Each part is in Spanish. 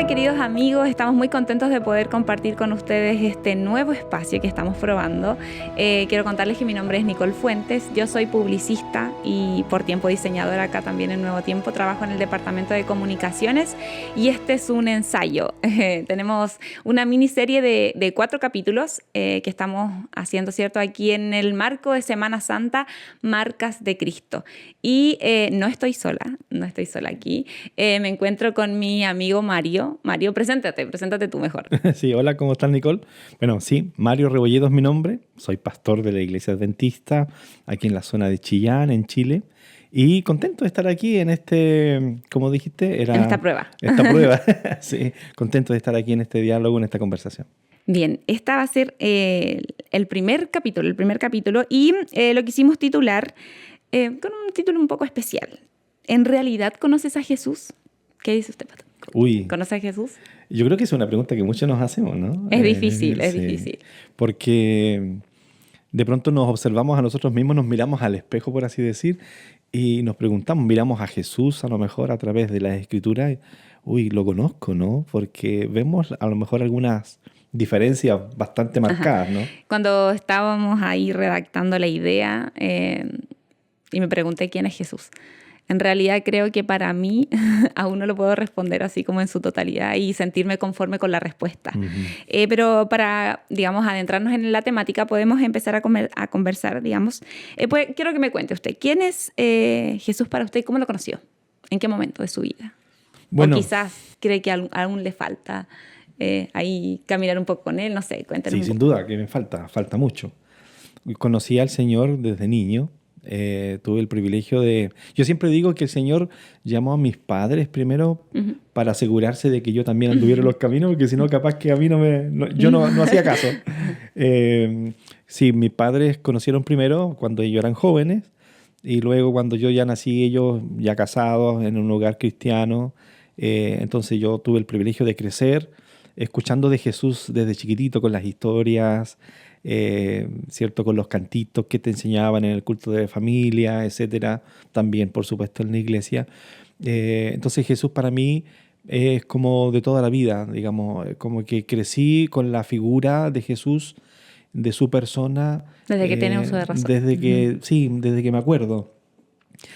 Hola queridos amigos, estamos muy contentos de poder compartir con ustedes este nuevo espacio que estamos probando. Quiero contarles que mi nombre es Nicole Fuentes, yo soy publicista y por tiempo diseñadora acá también en Nuevo Tiempo, trabajo en el departamento de comunicaciones y este es un ensayo. Tenemos una miniserie de 4 capítulos que estamos haciendo, ¿cierto? Aquí en el marco de Semana Santa, Marcas de Cristo. Y no estoy sola aquí, me encuentro con mi amigo Mario. Mario, preséntate tú mejor. Sí, hola, ¿cómo estás, Nicole? Bueno, sí, Mario Rebolledo es mi nombre. Soy pastor de la Iglesia Adventista aquí en la zona de Chillán, en Chile. Y contento de estar aquí en este, como dijiste, En esta prueba. Esta prueba. Sí, contento de estar aquí en este diálogo, en esta conversación. Bien, esta va a ser el primer capítulo y lo quisimos titular con un título un poco especial. ¿En realidad conoces a Jesús? ¿Qué dice usted, Pato? Uy, ¿Conoce a Jesús? yo creo que es una pregunta que muchos nos hacemos, ¿no? Es difícil. Porque de pronto nos observamos a nosotros mismos, nos miramos al espejo, por así decir, y nos preguntamos, miramos a Jesús a lo mejor a través de las Escrituras, uy, lo conozco, ¿no? Porque vemos a lo mejor algunas diferencias bastante marcadas, ¿no? Cuando estábamos ahí redactando la idea y me pregunté quién es Jesús. En realidad creo que para mí aún no lo puedo responder así como en su totalidad y sentirme conforme con la respuesta. Uh-huh. Pero para, digamos, adentrarnos en la temática podemos empezar a conversar, digamos. Pues quiero que me cuente usted, ¿quién es Jesús para usted y cómo lo conoció? ¿En qué momento de su vida? Bueno, O quizás cree que aún le falta ahí caminar un poco con él, no sé, cuéntenos sí, un sin poco. duda, que me falta mucho. Conocí al Señor desde niño. Tuve el privilegio de... Yo siempre digo que el Señor llamó a mis padres primero Uh-huh. para asegurarse de que yo también anduviera en los caminos, porque si no, capaz que a mí yo no hacía caso. Sí, mis padres conocieron primero cuando ellos eran jóvenes y luego cuando yo ya nací, ellos ya casados en un hogar cristiano. Entonces yo tuve el privilegio de crecer escuchando de Jesús desde chiquitito con las historias, ¿cierto? Con los cantitos que te enseñaban en el culto de familia, etcétera. También, por supuesto, en la iglesia. Entonces Jesús para mí es como de toda la vida, digamos, como que crecí con la figura de Jesús, de su persona. Desde que tiene uso de razón. Desde que me acuerdo.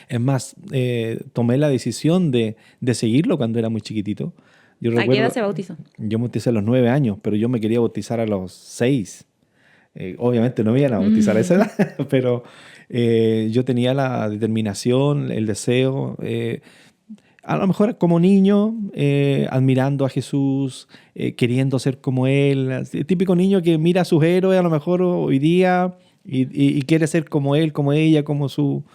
Es más, tomé la decisión de seguirlo cuando era muy chiquitito. Yo ¿A qué edad recuerdo, se bautizó? yo me bauticé a los 9 años, pero yo me quería bautizar a los 6. Obviamente no me iban a bautizar a esa edad, pero yo tenía la determinación, el deseo, a lo mejor como niño, admirando a Jesús, queriendo ser como Él. El típico niño que mira a sus héroes a lo mejor hoy día y quiere ser como él, como ella, como su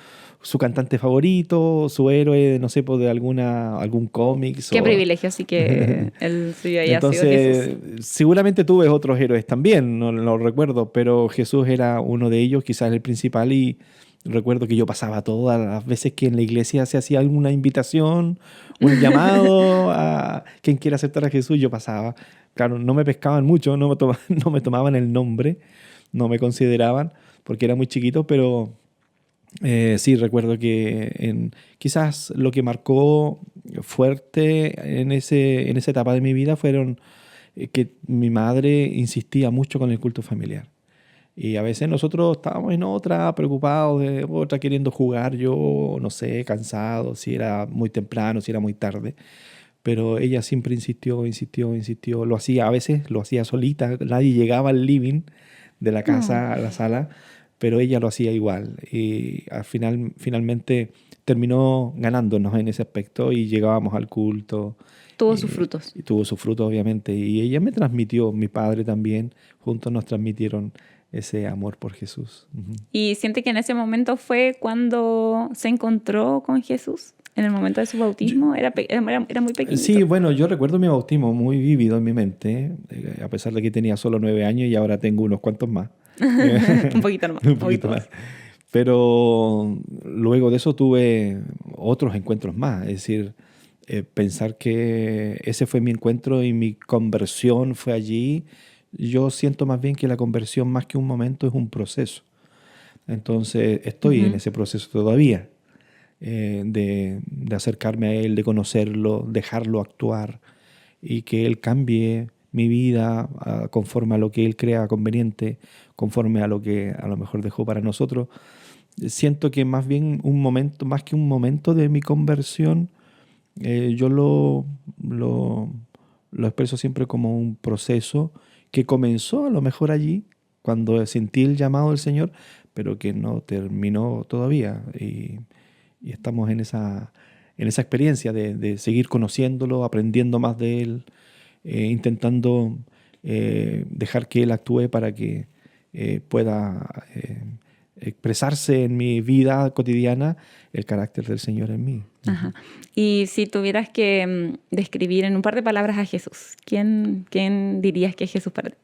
cantante favorito, su héroe, no sé, pues de algún cómic. Qué privilegio, así que el suyo haya sido Jesús. Entonces, seguramente tuve otros héroes también, no lo recuerdo, pero Jesús era uno de ellos, quizás el principal, y recuerdo que yo pasaba todas las veces que en la iglesia se hacía alguna invitación, un llamado a quien quiera aceptar a Jesús, yo pasaba. Claro, no me pescaban mucho, no me tomaban el nombre, no me consideraban, porque era muy chiquito, pero... sí, recuerdo que quizás lo que marcó fuerte en esa etapa de mi vida fueron que mi madre insistía mucho con el culto familiar. Y a veces nosotros estábamos en otra, preocupados de otra, queriendo jugar, yo no sé, cansado, si era muy temprano, si era muy tarde. Pero ella siempre insistió. A veces lo hacía solita, nadie llegaba al living de la casa, a la sala, pero ella lo hacía igual y finalmente terminó ganándonos en ese aspecto y llegábamos al culto. Tuvo sus frutos. Y tuvo sus frutos, obviamente. Y ella me transmitió, mi padre también, juntos nos transmitieron ese amor por Jesús. Uh-huh. ¿Y siente que en ese momento fue cuando se encontró con Jesús? ¿En el momento de su bautismo? Era muy pequeño. Sí, bueno, yo recuerdo mi bautismo muy vívido en mi mente, a pesar de que tenía solo 9 años y ahora tengo unos cuantos más. Un poquito más. Un poquito más. Pero luego de eso tuve otros encuentros más. Es decir, pensar que ese fue mi encuentro y mi conversión fue allí. Yo siento más bien que la conversión, más que un momento, es un proceso. Entonces estoy en ese proceso todavía, de acercarme a Él, de conocerlo, dejarlo actuar. y que Él cambie mi vida conforme a lo que Él crea conveniente, conforme a lo que a lo mejor dejó para nosotros. Siento que más bien un momento, más que un momento de mi conversión, yo lo expreso siempre como un proceso que comenzó a lo mejor allí, cuando sentí el llamado del Señor, pero que no terminó todavía. Y estamos en esa experiencia de seguir conociéndolo, aprendiendo más de Él, intentando dejar que Él actúe para que pueda expresarse en mi vida cotidiana el carácter del Señor en mí. Ajá. Y si tuvieras que describir en un par de palabras a Jesús, ¿quién dirías que es Jesús para ti?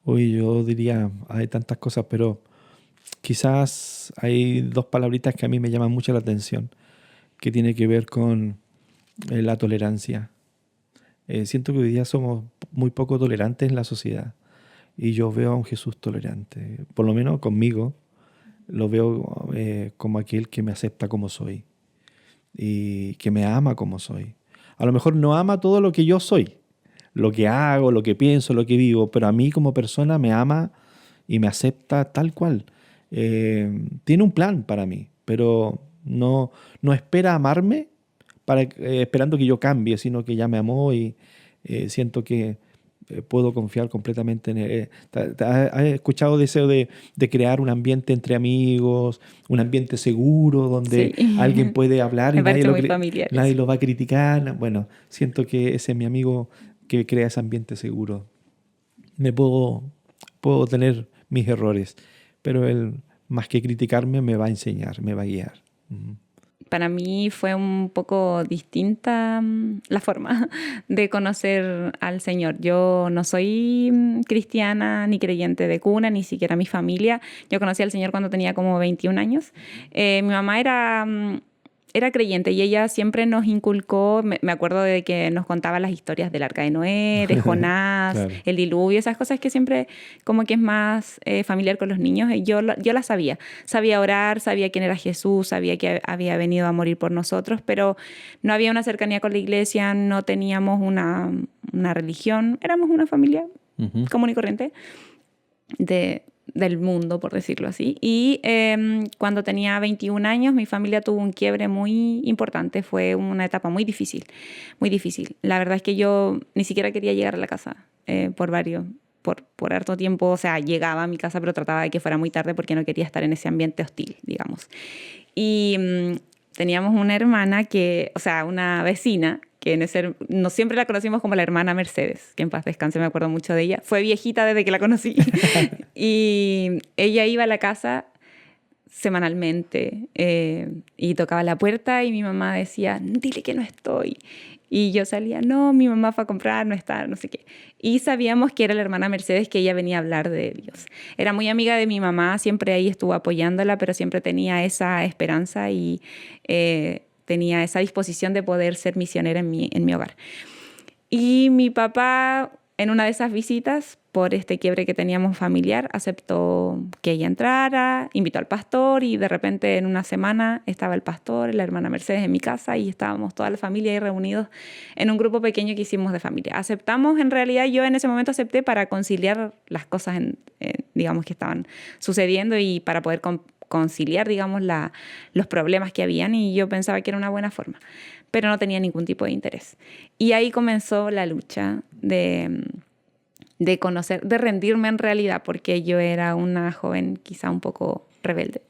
Uy, yo diría, hay tantas cosas, pero quizás hay dos palabritas que a mí me llaman mucho la atención, que tiene que ver con la tolerancia. Siento que hoy día somos muy poco tolerantes en la sociedad y yo veo a un Jesús tolerante, por lo menos conmigo, lo veo como aquel que me acepta como soy y que me ama como soy. A lo mejor no ama todo lo que yo soy, lo que hago, lo que pienso, lo que vivo, pero a mí como persona me ama y me acepta tal cual. Tiene un plan para mí, pero no espera amarme esperando que yo cambie, sino que ya me amó y siento que puedo confiar completamente en él. ¿Has escuchado deseo de crear un ambiente entre amigos, un ambiente seguro donde Sí, alguien puede hablar me y parece muy familiar nadie eso. lo va a criticar? Bueno, siento que ese es mi amigo que crea ese ambiente seguro. Me puedo tener mis errores, pero él, más que criticarme, me va a enseñar, me va a guiar. Ujú. Para mí fue un poco distinta la forma de conocer al Señor. Yo no soy cristiana ni creyente de cuna, ni siquiera mi familia. Yo conocí al Señor cuando tenía como 21 años. Mi mamá era creyente y ella siempre nos inculcó, me acuerdo de que nos contaba las historias del Arca de Noé, de Jonás, Claro. el diluvio, esas cosas que siempre como que es más familiar con los niños. Y yo las sabía. Sabía orar, sabía quién era Jesús, sabía que había venido a morir por nosotros, pero no había una cercanía con la iglesia, no teníamos una religión, éramos una familia Ujú. común y corriente del mundo, por decirlo así. Y cuando tenía 21 años, mi familia tuvo un quiebre muy importante. Fue una etapa muy difícil, muy difícil. La verdad es que yo ni siquiera quería llegar a la casa por harto tiempo. O sea, llegaba a mi casa, pero trataba de que fuera muy tarde porque no quería estar en ese ambiente hostil, digamos. Y teníamos una hermana o sea, una vecina, que no siempre la conocimos como la hermana Mercedes, que en paz descanse, me acuerdo mucho de ella. Fue viejita desde que la conocí. Y ella iba a la casa semanalmente y tocaba la puerta y mi mamá decía, dile que no estoy. Y yo salía, no, mi mamá fue a comprar, no está, no sé qué. Y sabíamos que era la hermana Mercedes, que ella venía a hablar de Dios. Era muy amiga de mi mamá, siempre ahí estuvo apoyándola, pero siempre tenía esa esperanza y tenía esa disposición de poder ser misionera en mi hogar. Y mi papá, en una de esas visitas, por este quiebre que teníamos familiar, aceptó que ella entrara, invitó al pastor y de repente en una semana estaba el pastor, la hermana Mercedes en mi casa y estábamos toda la familia ahí reunidos en un grupo pequeño que hicimos de familia. Aceptamos, en realidad yo en ese momento acepté para conciliar las cosas, digamos, que estaban sucediendo y para poder conciliar, digamos, los problemas que habían y yo pensaba que era una buena forma, pero no tenía ningún tipo de interés. Y ahí comenzó la lucha de conocer, de rendirme en realidad, porque yo era una joven quizá un poco rebelde.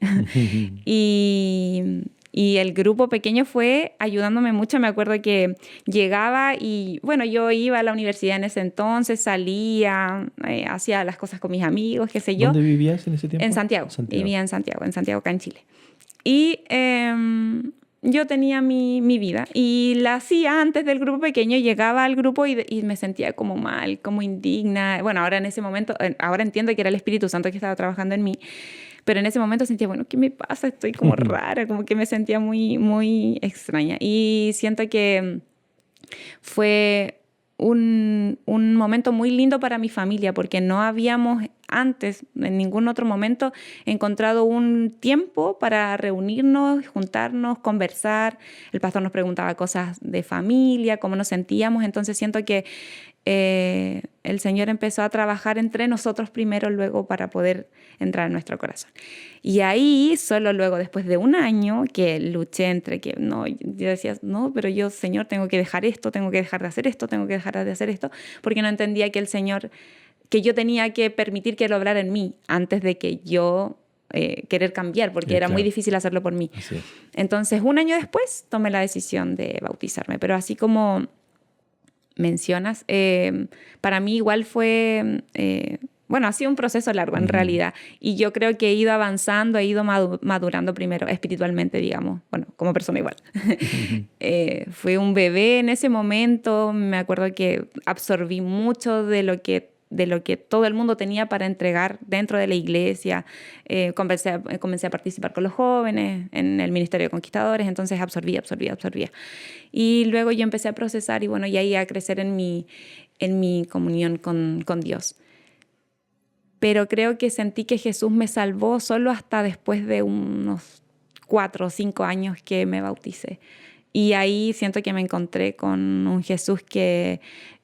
Y el grupo pequeño fue ayudándome mucho. Me acuerdo que llegaba y, bueno, yo iba a la universidad en ese entonces, salía, hacía las cosas con mis amigos, qué sé yo. ¿Dónde vivías en ese tiempo? En Santiago. Santiago. Vivía en Santiago, acá en Chile. Y yo tenía mi vida y la hacía antes del grupo pequeño, llegaba al grupo y me sentía como mal, como indigna. Bueno, ahora en ese momento, ahora entiendo que era el Espíritu Santo que estaba trabajando en mí, pero en ese momento sentía, bueno, ¿qué me pasa? Estoy como rara, como que me sentía muy, muy extraña. Y siento que fue un momento muy lindo para mi familia porque no habíamos antes, en ningún otro momento, he encontrado un tiempo para reunirnos, juntarnos, conversar. El pastor nos preguntaba cosas de familia, cómo nos sentíamos. Entonces siento que el Señor empezó a trabajar entre nosotros primero, luego para poder entrar en nuestro corazón. Y ahí, solo luego, después de un año, que luché entre que, no, yo decía, no, pero yo, Señor, tengo que dejar esto, tengo que dejar de hacer esto, tengo que dejar de hacer esto, porque no entendía que el Señor, que yo tenía que permitir que Él obrara en mí antes de que yo querer cambiar, porque era muy difícil hacerlo por mí. Entonces, un año después, tomé la decisión de bautizarme, pero así como mencionas, para mí igual fue, bueno, ha sido un proceso largo en realidad, y yo creo que he ido avanzando, he ido madurando primero espiritualmente, digamos, bueno, como persona igual. Fui un bebé en ese momento, me acuerdo que absorbí mucho de lo que todo el mundo tenía para entregar dentro de la iglesia. Comencé a participar con los jóvenes en el Ministerio de Conquistadores, entonces absorbía. Y luego yo empecé a procesar y bueno, y ahí a crecer en mi comunión con Dios. Pero creo que sentí que Jesús me salvó solo hasta después de unos 4 o 5 años que me bauticé. Y ahí siento que me encontré con un Jesús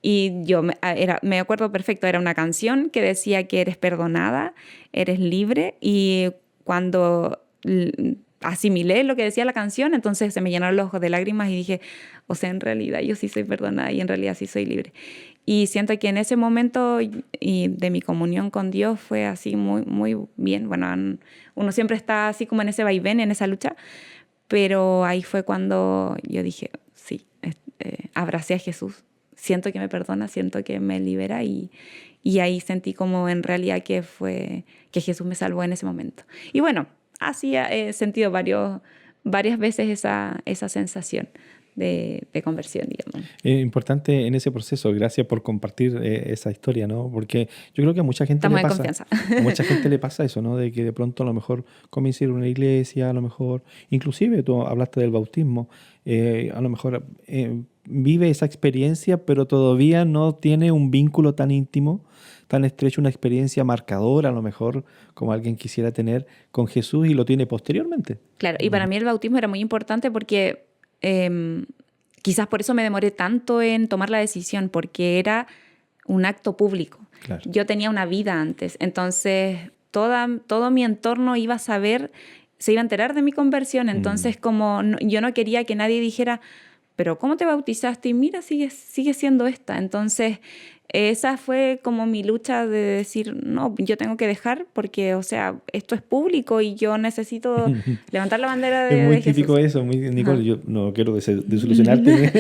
y yo me acuerdo perfecto, era una canción que decía que eres perdonada, eres libre, y cuando asimilé lo que decía la canción, entonces se me llenaron los ojos de lágrimas y dije, o sea, en realidad yo sí soy perdonada y en realidad sí soy libre. Y siento que en ese momento y de mi comunión con Dios fue así muy, muy bien. Bueno, uno siempre está así como en ese vaivén, en esa lucha, pero ahí fue cuando yo dije, sí, abracé a Jesús. Siento que me perdona, siento que me libera y ahí sentí como en realidad que Jesús me salvó en ese momento. Y bueno, así he sentido varias veces esa sensación de conversión, digamos. Es importante en ese proceso, gracias por compartir esa historia, ¿no? Porque yo creo que a mucha gente Estamos en confianza. A mucha gente le pasa eso, ¿no? De que de pronto a lo mejor comienza a ir a una iglesia, a lo mejor, inclusive tú hablaste del bautismo, a lo mejor vive esa experiencia, pero todavía no tiene un vínculo tan íntimo, tan estrecho, una experiencia marcadora, a lo mejor, como alguien quisiera tener con Jesús y lo tiene posteriormente. Claro, y para mí el bautismo era muy importante porque quizás por eso me demoré tanto en tomar la decisión, porque era un acto público. Claro. Yo tenía una vida antes, entonces todo mi entorno iba a saber, se iba a enterar de mi conversión, entonces como yo no quería que nadie dijera, pero ¿cómo te bautizaste? Y mira, sigue siendo esta. Entonces esa fue como mi lucha de decir, no, yo tengo que dejar porque, o sea, esto es público y yo necesito levantar la bandera de Jesús. Es muy típico eso, Nicole, yo no quiero desilusionarte,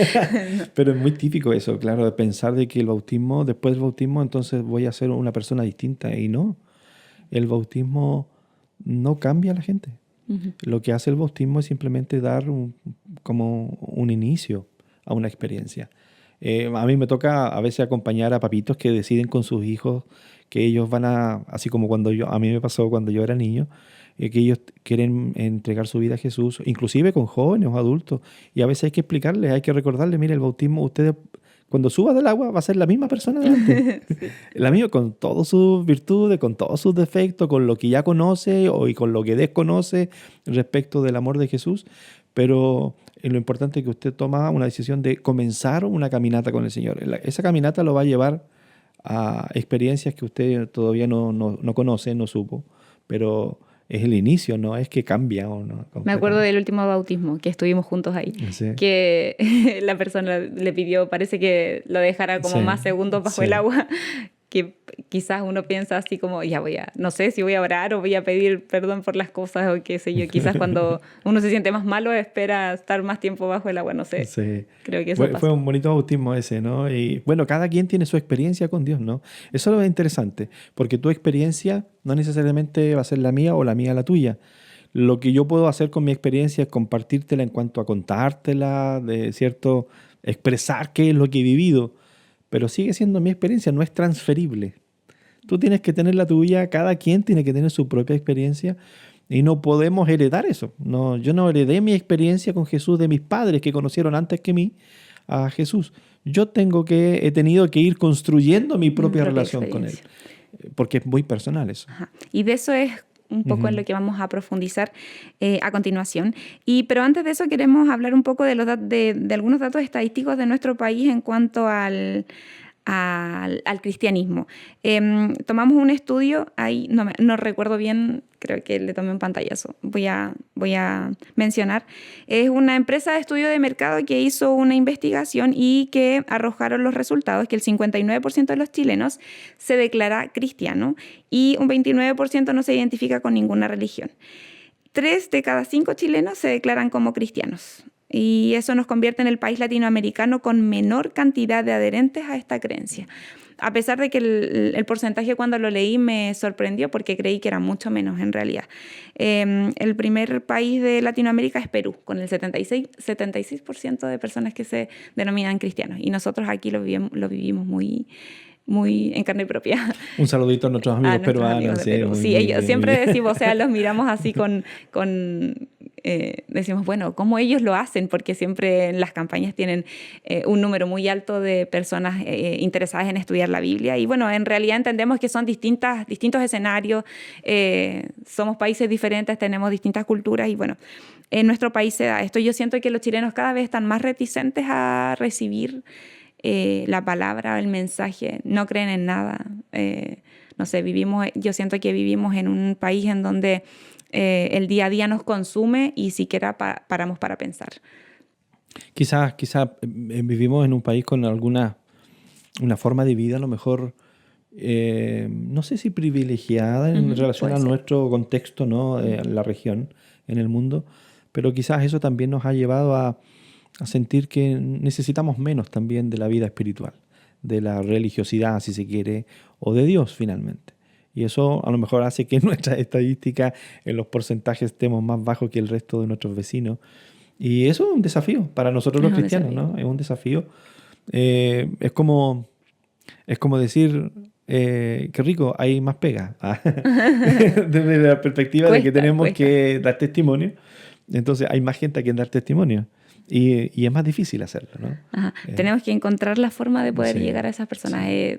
no. Pero es muy típico eso, claro, de pensar de que el bautismo, después del bautismo, entonces voy a ser una persona distinta. Y no, el bautismo no cambia a la gente. Lo que hace el bautismo es simplemente dar como un inicio a una experiencia. A mí me toca a veces acompañar a papitos que deciden con sus hijos que ellos van así como a mí me pasó cuando yo era niño, que ellos quieren entregar su vida a Jesús, inclusive con jóvenes o adultos. Y a veces hay que explicarles, hay que recordarles, mire, el bautismo, ustedes cuando suba del agua va a ser la misma persona de antes. Sí. La misma, con todas sus virtudes, con todos sus defectos, con lo que ya conoce y con lo que desconoce respecto del amor de Jesús. Pero lo importante es que usted toma una decisión de comenzar una caminata con el Señor. Esa caminata lo va a llevar a experiencias que usted todavía no conoce, no supo, pero es el inicio, no es que cambia o no. Me acuerdo del último bautismo, que estuvimos juntos ahí, sí. Que la persona le pidió, parece que lo dejara como más segundos bajo el agua, que quizás uno piensa así como, no sé si voy a orar o voy a pedir perdón por las cosas o qué sé yo. Quizás cuando uno se siente más malo espera estar más tiempo bajo el agua, no sé. Sí. Creo que eso fue un bonito bautismo ese, ¿no? Y bueno, cada quien tiene su experiencia con Dios, ¿no? Eso es lo interesante, porque tu experiencia no necesariamente va a ser la mía o la mía la tuya. Lo que yo puedo hacer con mi experiencia es compartírtela en cuanto a contártela, expresar qué es lo que he vivido. Pero sigue siendo mi experiencia, no es transferible. Tú tienes que tener la tuya, cada quien tiene que tener su propia experiencia y no podemos heredar eso. No, yo no heredé mi experiencia con Jesús de mis padres que conocieron antes que mí a Jesús. Yo he tenido que ir construyendo mi propia relación con Él. porque es muy personal eso. Ajá. Y de eso es un poco en lo que vamos a profundizar a continuación. Pero antes de eso queremos hablar un poco de algunos datos estadísticos de nuestro país en cuanto al cristianismo. Tomamos un estudio, ahí no recuerdo bien, creo que le tomé un pantallazo, voy a mencionar. Es una empresa de estudio de mercado que hizo una investigación y que arrojaron los resultados que el 59% de los chilenos se declara cristiano y un 29% no se identifica con ninguna religión. 3 de cada 5 chilenos se declaran como cristianos. Y eso nos convierte en el país latinoamericano con menor cantidad de adherentes a esta creencia. A pesar de que el porcentaje cuando lo leí me sorprendió porque creí que era mucho menos en realidad. El primer país de Latinoamérica es Perú, con el 76% de personas que se denominan cristianos. Y nosotros aquí lo vivimos muy en carne propia. Un saludito a nuestros amigos peruanos. Sí, ellos siempre decimos, o sea, los miramos así decimos, bueno, ¿cómo ellos lo hacen? Porque siempre en las campañas tienen un número muy alto de personas interesadas en estudiar la Biblia. Y bueno, en realidad entendemos que son distintos escenarios, somos países diferentes, tenemos distintas culturas y bueno, en nuestro país se da esto. Yo siento que los chilenos cada vez están más reticentes a recibir la palabra, el mensaje, no creen en nada. No sé, yo siento que vivimos en un país en donde el día a día nos consume y siquiera paramos para pensar. Quizás vivimos en un país con una forma de vida a lo mejor, no sé si privilegiada en relación a nuestro contexto, ¿no? La región, en el mundo, pero quizás eso también nos ha llevado a sentir que necesitamos menos también de la vida espiritual, de la religiosidad, si se quiere, o de Dios finalmente. Y eso a lo mejor hace que nuestras estadísticas en los porcentajes estemos más bajos que el resto de nuestros vecinos. Y eso es un desafío para nosotros los cristianos, ¿no? Es un desafío. Es como decir, qué rico, hay más pega. Desde la perspectiva de que tenemos que dar testimonio. Entonces hay más gente a quien dar testimonio. Y es más difícil hacerlo, ¿no? Tenemos que encontrar la forma de poder llegar a esas personas. Sí.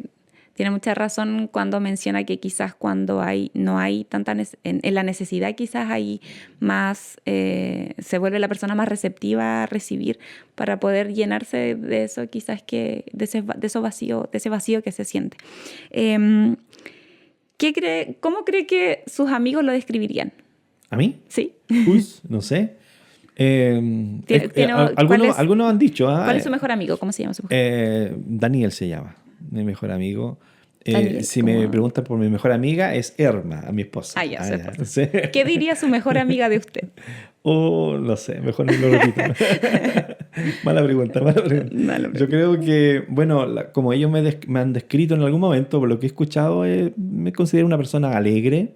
Tiene mucha razón cuando menciona que quizás cuando no hay tanta en la necesidad, quizás hay más, se vuelve la persona más receptiva a recibir para poder llenarse de eso, quizás de ese vacío que se siente. ¿Cómo cree que sus amigos lo describirían? ¿A mí? Sí. Pues, no sé. Algunos han dicho. ¿Cuál es su mejor amigo? ¿Cómo se llama su mejor amigo? Daniel se llama, mi mejor amigo. Si me preguntan por mi mejor amiga, es Erma, a mi esposa. ¿Sí? ¿Qué diría su mejor amiga de usted? No sé, mejor no lo repito. Mala pregunta. Yo creo que, bueno, como ellos me han descrito en algún momento, por lo que he escuchado, me considero una persona alegre,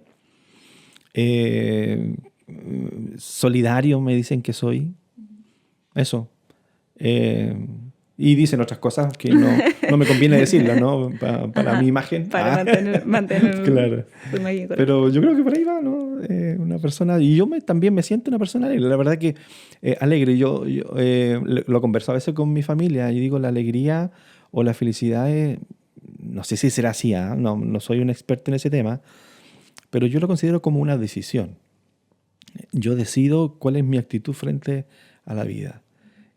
solidario, me dicen que soy. Eso. Y dicen otras cosas que no me conviene decirlo, ¿no? Para mi imagen. Para mantener claro. Su imagen correcta. Pero yo creo que por ahí va, ¿no? Una persona... Y yo también me siento una persona alegre. La verdad que alegre. Yo lo converso a veces con mi familia y digo, la alegría o la felicidad es... No sé si será así, no soy un experto en ese tema, pero yo lo considero como una decisión. Yo decido cuál es mi actitud frente a la vida.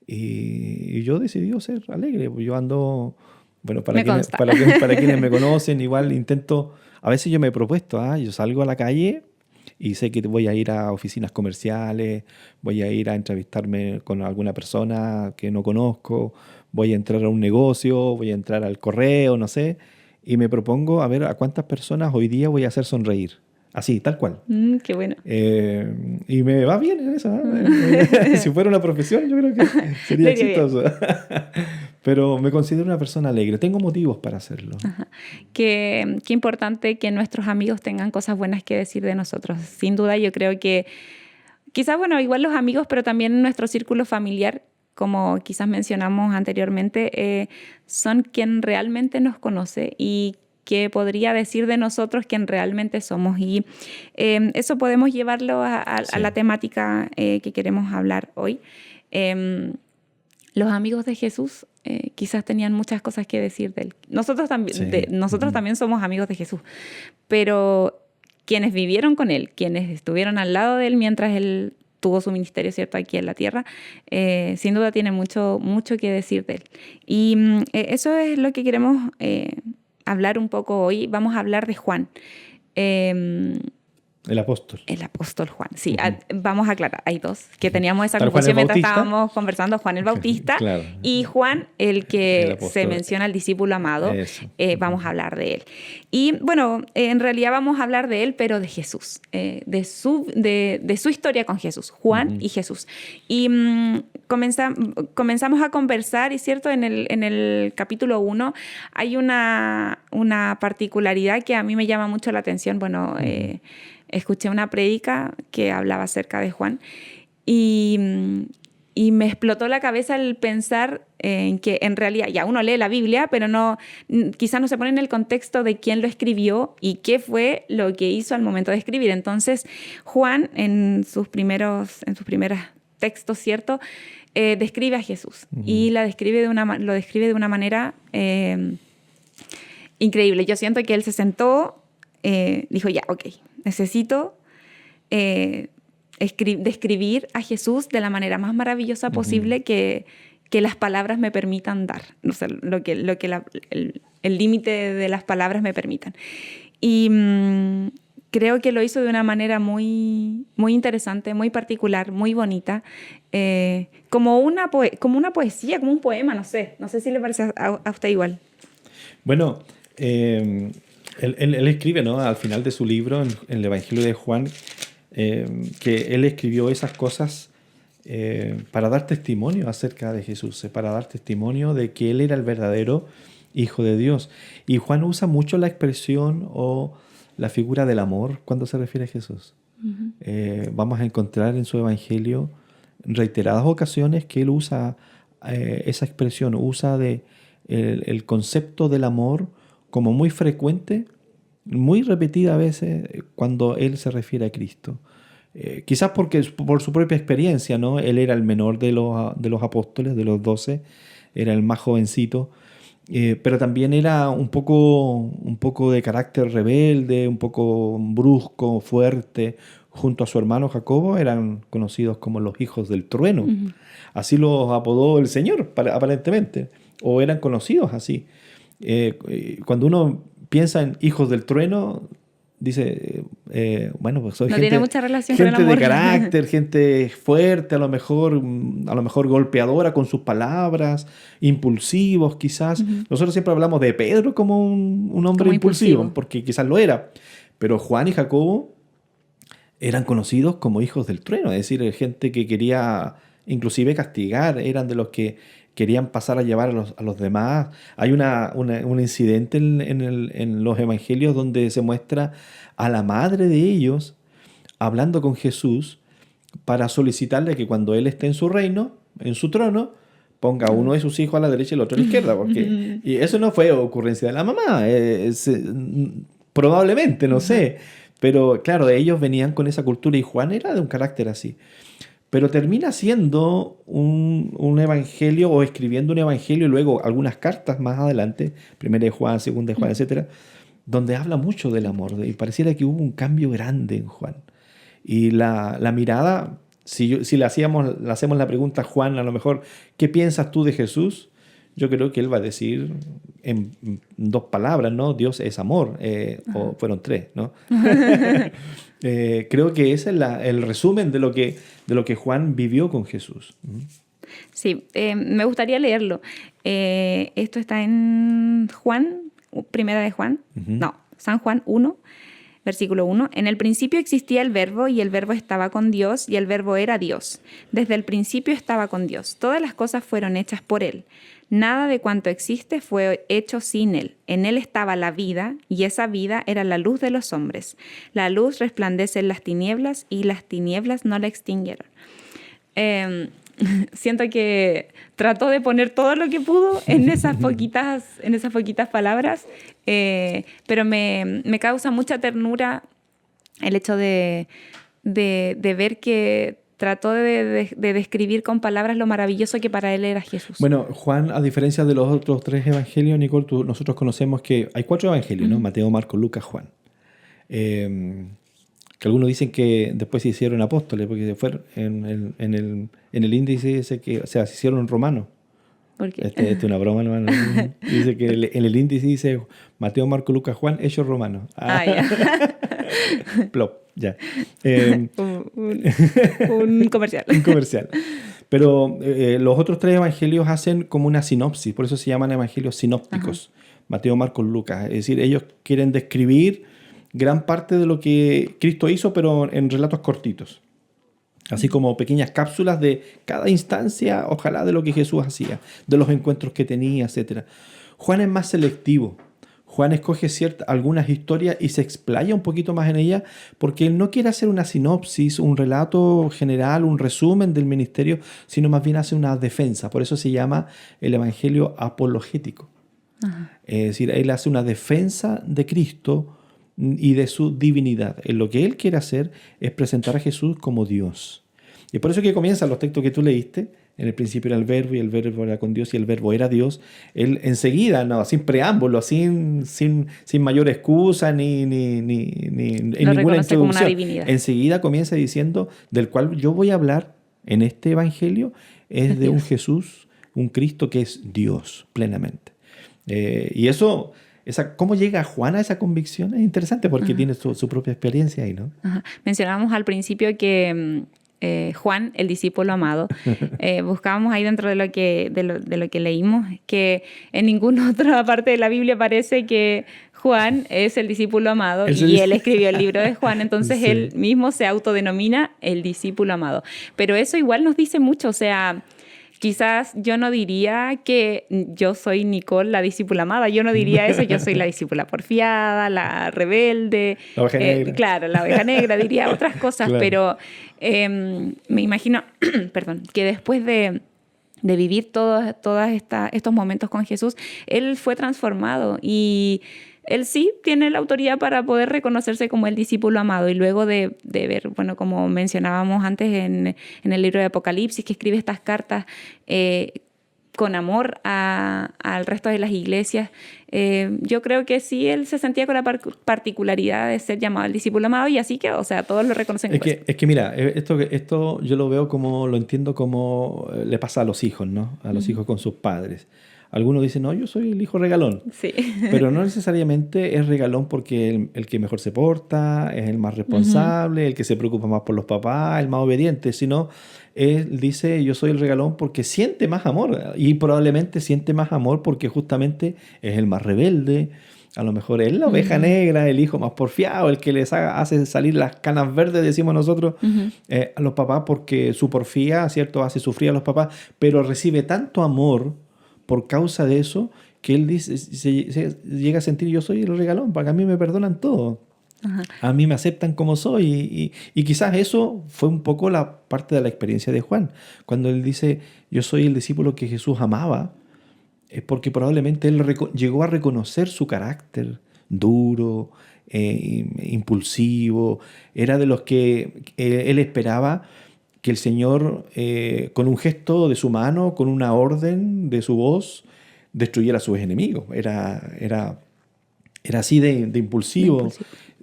Y yo decidí ser alegre. Yo ando, bueno, para quienes me conocen, igual intento, a veces yo me he propuesto, yo salgo a la calle y sé que voy a ir a oficinas comerciales, voy a ir a entrevistarme con alguna persona que no conozco, voy a entrar a un negocio, voy a entrar al correo, no sé, y me propongo a ver a cuántas personas hoy día voy a hacer sonreír. Así, tal cual. Qué bueno. Y me va bien en eso. Si fuera una profesión, yo creo que sería exitoso. Pero me considero una persona alegre. Tengo motivos para hacerlo. Qué importante que nuestros amigos tengan cosas buenas que decir de nosotros. Sin duda, yo creo que quizás, bueno, igual los amigos, pero también nuestro círculo familiar, como quizás mencionamos anteriormente, son quien realmente nos conoce y que podría decir de nosotros quién realmente somos. Y eso podemos llevarlo a la temática que queremos hablar hoy. los amigos de Jesús quizás tenían muchas cosas que decir de él. Nosotros también, Sí. nosotros también somos amigos de Jesús, pero quienes vivieron con él, quienes estuvieron al lado de él mientras él tuvo su ministerio, ¿cierto?, aquí en la tierra, sin duda tienen mucho que decir de él. Y eso es lo que queremos hablar un poco hoy. Vamos a hablar de Juan. El apóstol. El apóstol Juan, sí. Vamos a aclarar, hay dos, que teníamos esa Está confusión Juan el mientras Bautista. estábamos conversando, Juan el Bautista, Claro. y Juan, el que El apóstol. se menciona, el discípulo amado. Eso. Vamos a hablar de él. Y bueno, en realidad vamos a hablar de él, pero de Jesús, de su historia con Jesús, Juan y Jesús. Y comenzamos a conversar, y cierto, en el capítulo 1 hay una particularidad que a mí me llama mucho la atención. Bueno, escuché una prédica que hablaba acerca de Juan y me explotó la cabeza el pensar en que en realidad ya uno lee la Biblia, pero quizás no se pone en el contexto de quién lo escribió y qué fue lo que hizo al momento de escribir. Entonces, Juan, en sus primeros textos, ¿cierto?, describe a Jesús y lo describe de una manera increíble. Yo siento que él se sentó, dijo, ya, ok, necesito describir a Jesús de la manera más maravillosa posible que las palabras me permitan dar, o sea, lo que el límite de las palabras me permitan. Y creo que lo hizo de una manera muy, muy interesante, muy particular, muy bonita, como una poesía, como un poema, no sé si le parece a usted igual. Bueno, él escribe, ¿no?, al final de su libro, en el Evangelio de Juan, que él escribió esas cosas para dar testimonio acerca de Jesús, para dar testimonio de que él era el verdadero Hijo de Dios. Y Juan usa mucho la expresión o la figura del amor cuando se refiere a Jesús. Vamos a encontrar en su Evangelio reiteradas ocasiones que él usa esa expresión, usa el concepto del amor como muy frecuente, muy repetida a veces cuando él se refiere a Cristo. Quizás porque por su propia experiencia, ¿no? Él era el menor de los apóstoles, de los 12, era el más jovencito, pero también era un poco de carácter rebelde, un poco brusco, fuerte. Junto a su hermano Jacobo eran conocidos como los hijos del trueno. Así los apodó el Señor, aparentemente, o eran conocidos así. Cuando uno piensa en hijos del trueno, dice, bueno, pues soy no gente, tiene mucha relación con el gente de amor. carácter, gente fuerte, a lo mejor golpeadora con sus palabras, impulsivos quizás. Nosotros siempre hablamos de Pedro como un hombre Como impulsivo, porque quizás lo era. Pero Juan y Jacobo eran conocidos como hijos del trueno, es decir, gente que quería inclusive castigar, eran de los que querían pasar a llevar a los demás. Hay un incidente en los evangelios donde se muestra a la madre de ellos hablando con Jesús para solicitarle que cuando él esté en su reino, en su trono, ponga a uno de sus hijos a la derecha y el otro a la izquierda. Y eso no fue ocurrencia de la mamá, probablemente, no sé. Pero claro, ellos venían con esa cultura y Juan era de un carácter así. Pero termina siendo un evangelio o escribiendo un evangelio y luego algunas cartas más adelante, primera de Juan, segunda de Juan, etcétera, donde habla mucho del amor. Y pareciera que hubo un cambio grande en Juan. Y la mirada, si le hacemos la pregunta a Juan, a lo mejor, ¿qué piensas tú de Jesús? Yo creo que él va a decir en 2 palabras, ¿no? Dios es amor, o fueron 3, ¿no? Creo que ese es el resumen de lo que Juan vivió con Jesús. Sí, me gustaría leerlo. Esto está en Juan, primera de Juan, San Juan 1, versículo 1. En el principio existía el Verbo, y el Verbo estaba con Dios, y el Verbo era Dios. Desde el principio estaba con Dios. Todas las cosas fueron hechas por Él. Nada de cuanto existe fue hecho sin Él. En Él estaba la vida, y esa vida era la luz de los hombres. La luz resplandece en las tinieblas, y las tinieblas no la extinguieron. Siento que trató de poner todo lo que pudo en esas poquitas palabras, pero me causa mucha ternura el hecho de ver que trató de describir con palabras lo maravilloso que para él era Jesús. Bueno, Juan, a diferencia de los otros 3 evangelios, Nicole, nosotros conocemos que hay 4 evangelios, ¿no? Mateo, Marcos, Lucas, Juan. Que algunos dicen que después se hicieron apóstoles, porque se fueron en el índice dice que, o sea, se hicieron romanos. ¿Por qué? Esta es una broma, hermano. Dice que en el índice dice Mateo, Marcos, Lucas, Juan, hechos romanos. Ya. Plop, ya. Un comercial. Un comercial. Pero los otros 3 evangelios hacen como una sinopsis, por eso se llaman evangelios sinópticos. Mateo, Marcos, Lucas. Es decir, ellos quieren describir gran parte de lo que Cristo hizo, pero en relatos cortitos. Así como pequeñas cápsulas de cada instancia, ojalá, de lo que Jesús hacía, de los encuentros que tenía, etc. Juan es más selectivo. Juan escoge algunas historias y se explaya un poquito más en ellas porque él no quiere hacer una sinopsis, un relato general, un resumen del ministerio, sino más bien hace una defensa. Por eso se llama el evangelio apologético. Es decir, él hace una defensa de Cristo y de su divinidad. Lo que él quiere hacer es presentar a Jesús como Dios. Y por eso que comienzan los textos que tú leíste. En el principio era el verbo y el verbo era con Dios y el verbo era Dios. Él enseguida, no, sin preámbulo, sin mayor excusa ni en ninguna introducción. Como una divinidad. Enseguida comienza diciendo, del cual yo voy a hablar en este evangelio, es de un Jesús, un Cristo que es Dios plenamente. Y eso... ¿Cómo llega Juan a esa convicción? Es interesante porque tiene su propia experiencia ahí, ¿no? Mencionábamos al principio que Juan, el discípulo amado, buscábamos ahí dentro de lo que leímos, que en ninguna otra parte de la Biblia parece que Juan es el discípulo amado y él escribió el libro de Juan, entonces sí. Él mismo se autodenomina el discípulo amado. Pero eso igual nos dice mucho, o sea... Quizás yo no diría que yo soy Nicole, la discípula amada. Yo no diría eso. Yo soy la discípula porfiada, la rebelde. La oveja negra. Claro, la oveja negra. Diría otras cosas. Claro. Pero me imagino perdón, que después de vivir todos estos momentos con Jesús, él fue transformado y... Él sí tiene la autoridad para poder reconocerse como el discípulo amado y luego de ver, bueno, como mencionábamos antes en el libro de Apocalipsis, que escribe estas cartas con amor al resto de las iglesias, yo creo que sí él se sentía con la particularidad de ser llamado el discípulo amado y así que, o sea, todos lo reconocen. Es que mira, esto yo lo veo lo entiendo como le pasa a los hijos, ¿no? A los hijos con sus padres. Algunos dicen, no, yo soy el hijo regalón. Sí. Pero no necesariamente es regalón porque el que mejor se porta, es el más responsable, el que se preocupa más por los papás, el más obediente, sino él dice, yo soy el regalón porque siente más amor. Y probablemente siente más amor porque justamente es el más rebelde. A lo mejor es la oveja negra, el hijo más porfiado, el que les hace salir las canas verdes, decimos nosotros, a los papás porque su porfía, ¿cierto?, hace sufrir a los papás, pero recibe tanto amor por causa de eso, que él dice, se llega a sentir, yo soy el regalón, porque a mí me perdonan todo. A mí me aceptan como soy. Y quizás eso fue un poco la parte de la experiencia de Juan. Cuando él dice, yo soy el discípulo que Jesús amaba, es porque probablemente él llegó a reconocer su carácter duro, impulsivo. Era de los que él esperaba que el Señor, con un gesto de su mano, con una orden de su voz, destruyera a sus enemigos. Era así de impulsivo.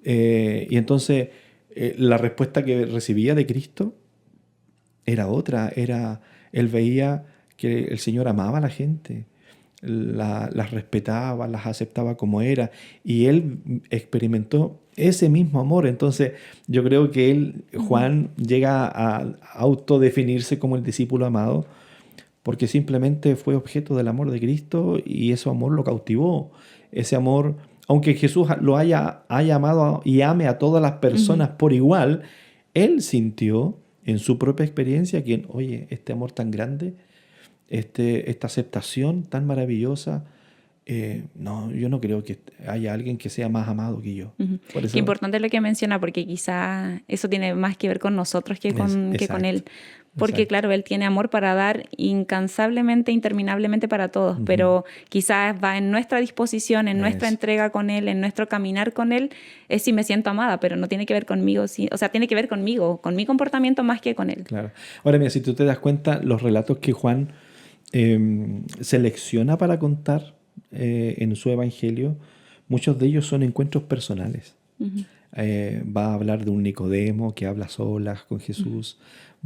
Y entonces la respuesta que recibía de Cristo era otra. Él veía que el Señor amaba a la gente, las respetaba, las aceptaba como era, y él experimentó ese mismo amor. Entonces yo creo que Juan llega a autodefinirse como el discípulo amado porque simplemente fue objeto del amor de Cristo y ese amor lo cautivó. Ese amor, aunque Jesús lo haya amado y ame a todas las personas por igual, él sintió en su propia experiencia que, oye, este amor tan grande, esta aceptación tan maravillosa, no, yo no creo que haya alguien que sea más amado que yo. Por eso... Qué importante lo que menciona, porque quizá eso tiene más que ver con nosotros que con él. porque claro, Él tiene amor para dar incansablemente, interminablemente para todos, pero quizás va en nuestra disposición, en nuestra entrega con Él, en nuestro caminar con Él, es si me siento amada, pero no tiene que ver conmigo, o sea, tiene que ver conmigo, con mi comportamiento más que con Él. Claro. Ahora mira, si tú te das cuenta, los relatos que Juan selecciona para contar en su evangelio, muchos de ellos son encuentros personales. Va a hablar de un Nicodemo que habla solas con Jesús,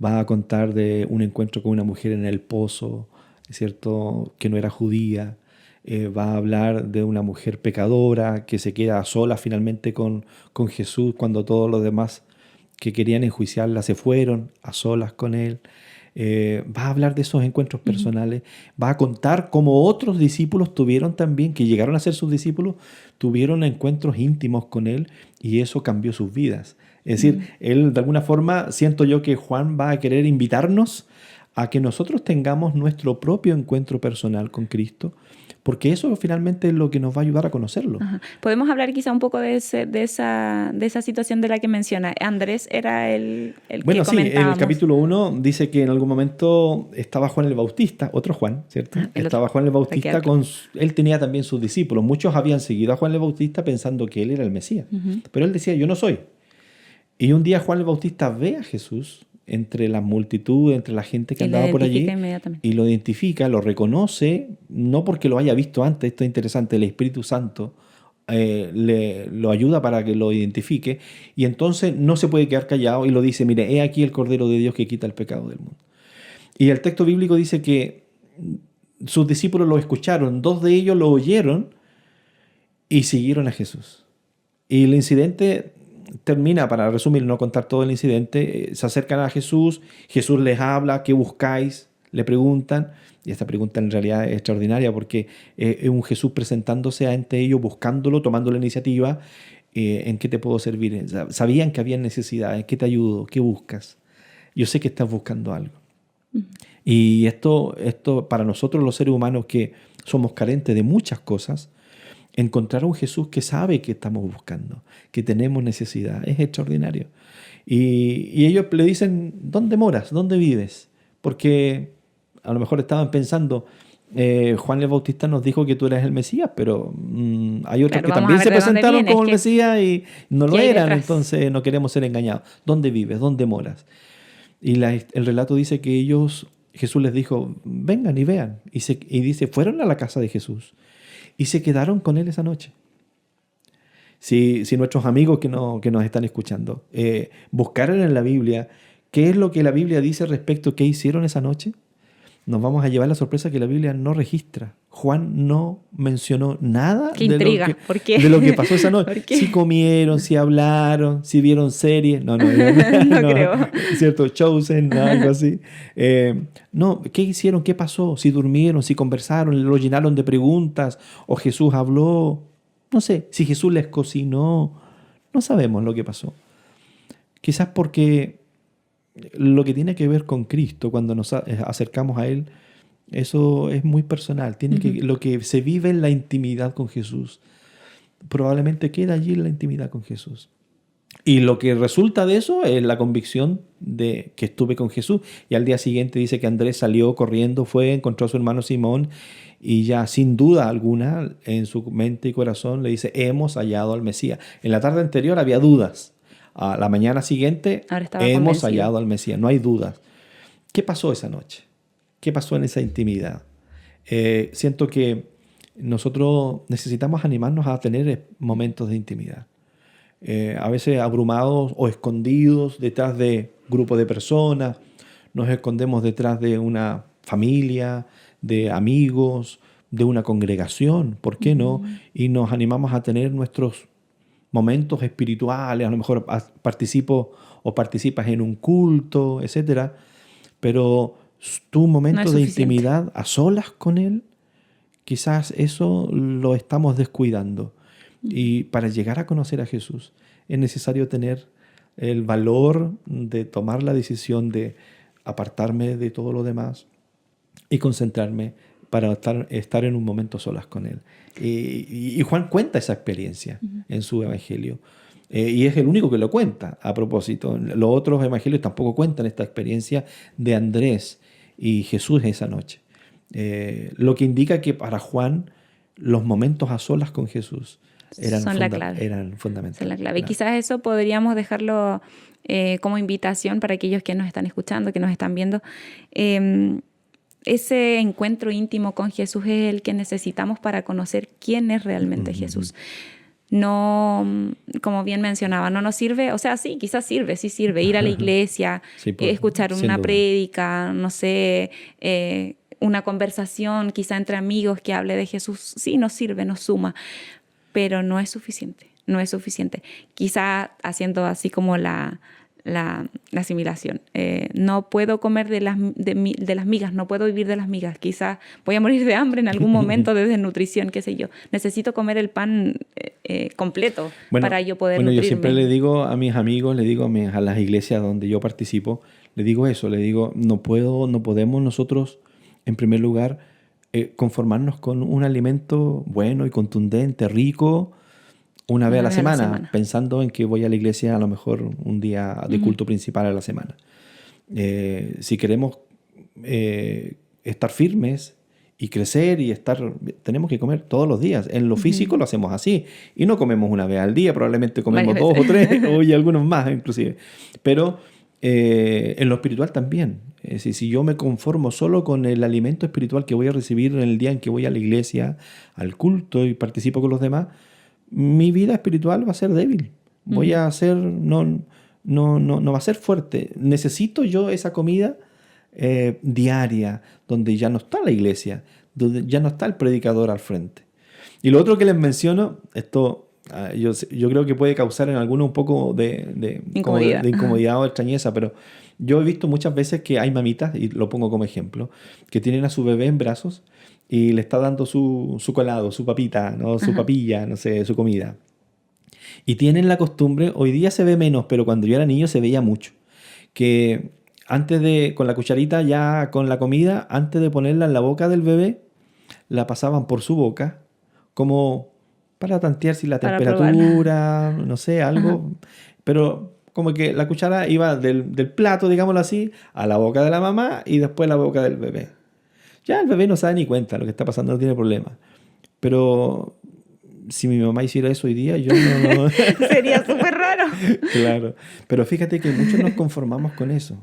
va a contar de un encuentro con una mujer en el pozo, ¿cierto?, que no era judía, va a hablar de una mujer pecadora que se queda sola finalmente con Jesús cuando todos los demás que querían enjuiciarla se fueron a solas con él. Va a hablar de esos encuentros personales, va a contar cómo otros discípulos tuvieron también, que llegaron a ser sus discípulos, tuvieron encuentros íntimos con él y eso cambió sus vidas. Es decir, él de alguna forma, siento yo que Juan va a querer invitarnos a que nosotros tengamos nuestro propio encuentro personal con Cristo, porque eso finalmente es lo que nos va a ayudar a conocerlo. Ajá. Podemos hablar quizá un poco de esa situación de la que menciona. Andrés era el bueno, que sí, comentábamos. en el capítulo 1 dice que en algún momento estaba Juan el Bautista, otro Juan, ¿cierto? Estaba Juan el Bautista, él tenía también sus discípulos. Muchos habían seguido a Juan el Bautista pensando que él era el Mesías, pero él decía, yo no soy. Y un día Juan el Bautista ve a Jesús entre la multitud, entre la gente que andaba por allí, y lo identifica, lo reconoce, no porque lo haya visto antes, esto es interesante, el Espíritu Santo lo ayuda para que lo identifique, y entonces no se puede quedar callado y lo dice, mire, he aquí el Cordero de Dios que quita el pecado del mundo. Y el texto bíblico dice que sus discípulos lo escucharon, 2 de ellos lo oyeron y siguieron a Jesús. Y el incidente termina, para resumir, no contar todo el incidente, se acercan a Jesús, Jesús les habla, ¿qué buscáis?, le preguntan, y esta pregunta en realidad es extraordinaria porque es un Jesús presentándose ante ellos, buscándolo, tomando la iniciativa, ¿en qué te puedo servir? Sabían que había necesidad, ¿en qué te ayudo? ¿Qué buscas? Yo sé que estás buscando algo. Y esto para nosotros los seres humanos que somos carentes de muchas cosas, encontrar a un Jesús que sabe que estamos buscando, que tenemos necesidad, es extraordinario. Y ellos le dicen, ¿dónde moras? ¿Dónde vives? Porque a lo mejor estaban pensando, Juan el Bautista nos dijo que tú eres el Mesías, pero hay otros que también se presentaron como el Mesías y no lo eran, entonces no queremos ser engañados. ¿Dónde vives? ¿Dónde moras? Y el relato dice que Jesús les dijo, vengan y vean. Y dice, fueron a la casa de Jesús. Y se quedaron con él esa noche. Si nuestros amigos que nos están escuchando buscaran en la Biblia qué es lo que la Biblia dice respecto a qué hicieron esa noche, nos vamos a llevar la sorpresa que la Biblia no registra. Juan no mencionó nada de lo que pasó esa noche. Si comieron, si hablaron, si vieron series. No creo. ¿Cierto? Chosen, algo así. No, ¿qué hicieron? ¿Qué pasó? Si durmieron, si conversaron, lo llenaron de preguntas, o Jesús habló. No sé, si Jesús les cocinó. No sabemos lo que pasó. Quizás porque lo que tiene que ver con Cristo, cuando nos acercamos a Él, eso es muy personal. Lo que se vive en la intimidad con Jesús, probablemente queda allí en la intimidad con Jesús. Y lo que resulta de eso es la convicción de que estuve con Jesús. Y al día siguiente dice que Andrés salió corriendo, encontró a su hermano Simón, y ya sin duda alguna en su mente y corazón le dice, hemos hallado al Mesías. En la tarde anterior había dudas. A la mañana siguiente hemos hallado al Mesías, no hay dudas. ¿Qué pasó esa noche? ¿Qué pasó en esa intimidad? Siento que nosotros necesitamos animarnos a tener momentos de intimidad. A veces abrumados o escondidos detrás de grupos de personas, nos escondemos detrás de una familia, de amigos, de una congregación, ¿por qué no? Y nos animamos a tener nuestros momentos espirituales, a lo mejor participas en un culto, etc. Pero tu momento de intimidad a solas con Él, quizás eso lo estamos descuidando. Y para llegar a conocer a Jesús es necesario tener el valor de tomar la decisión de apartarme de todo lo demás y concentrarme para estar en un momento solas con Él. Y Juan cuenta esa experiencia en su evangelio. Y es el único que lo cuenta, a propósito. Los otros evangelios tampoco cuentan esta experiencia de Andrés y Jesús esa noche. Lo que indica que para Juan los momentos a solas con Jesús eran Son la clave. eran fundamentales. Son la clave. Y quizás eso podríamos dejarlo como invitación para aquellos que nos están escuchando, que nos están viendo. Ese encuentro íntimo con Jesús es el que necesitamos para conocer quién es realmente Jesús. No, como bien mencionaba, no nos sirve, o sea, sí, quizás sirve, sí sirve, ir a la iglesia, Sí, pues, escuchar sin una duda. prédica, no sé, una conversación quizá entre amigos que hable de Jesús, sí, nos sirve, nos suma, pero no es suficiente, no es suficiente. Quizá haciendo así como la asimilación. No puedo comer de las migas, no puedo vivir de las migas. Quizás voy a morir de hambre en algún momento de desnutrición, qué sé yo. Necesito comer el pan completo para yo poder nutrirme. Yo siempre le digo a mis amigos, le digo a las iglesias donde yo participo, le digo eso, le digo, no podemos nosotros, en primer lugar, conformarnos con un alimento bueno y contundente, rico, una vez a la semana, pensando en que voy a la iglesia a lo mejor un día de culto principal a la semana. Si queremos estar firmes y crecer y tenemos que comer todos los días. En lo físico lo hacemos así. Y no comemos una vez al día, probablemente comemos dos o tres, y algunos más inclusive. Pero en lo espiritual también. Si yo me conformo solo con el alimento espiritual que voy a recibir en el día en que voy a la iglesia, al culto y participo con los demás, mi vida espiritual va a ser débil. Voy a ser, no va a ser fuerte. Necesito yo esa comida diaria, donde ya no está la iglesia, donde ya no está el predicador al frente. Y lo otro que les menciono, esto yo creo que puede causar en algunos un poco de incomodidad o extrañeza, pero yo he visto muchas veces que hay mamitas, y lo pongo como ejemplo, que tienen a su bebé en brazos y le está dando su colado, su papita, ¿no? Su papilla, no sé, su comida. Y tienen la costumbre, hoy día se ve menos, pero cuando yo era niño se veía mucho, que con la cucharita ya con la comida, antes de ponerla en la boca del bebé, la pasaban por su boca, como para tantear si la temperatura, no sé, algo. Pero como que la cuchara iba del plato, digámoslo así, a la boca de la mamá y después a la boca del bebé. Ya el bebé no se da ni cuenta, lo que está pasando no tiene problema. Pero si mi mamá hiciera eso hoy día, yo no... Sería súper raro. Claro. Pero fíjate que muchos nos conformamos con eso.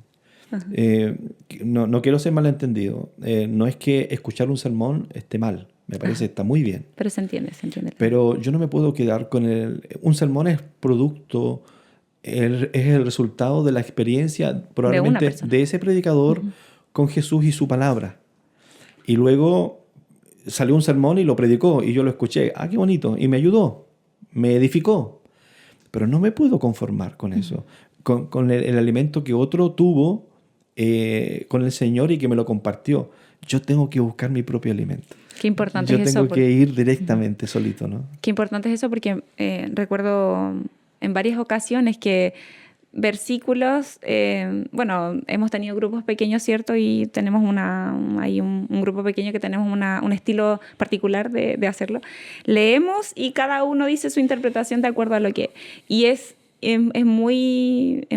No quiero ser malentendido. No es que escuchar un sermón esté mal. Me parece que está muy bien. Pero se entiende. Pero yo no me puedo quedar con un sermón es producto, es el resultado de la experiencia probablemente de ese predicador con Jesús y su palabra. Y luego salió un sermón y lo predicó y yo lo escuché. ¡Ah, qué bonito! Y me ayudó, me edificó. Pero no me puedo conformar con eso, con el alimento que otro tuvo con el Señor y que me lo compartió. Yo tengo que buscar mi propio alimento. Qué importante es eso. Yo tengo que ir directamente solito, ¿no? Qué importante es eso porque recuerdo en varias ocasiones que versículos, bueno, hemos tenido grupos pequeños, ¿cierto? Y tenemos hay un grupo pequeño que tenemos un estilo particular de hacerlo. Leemos y cada uno dice su interpretación de acuerdo a lo que... Y es muy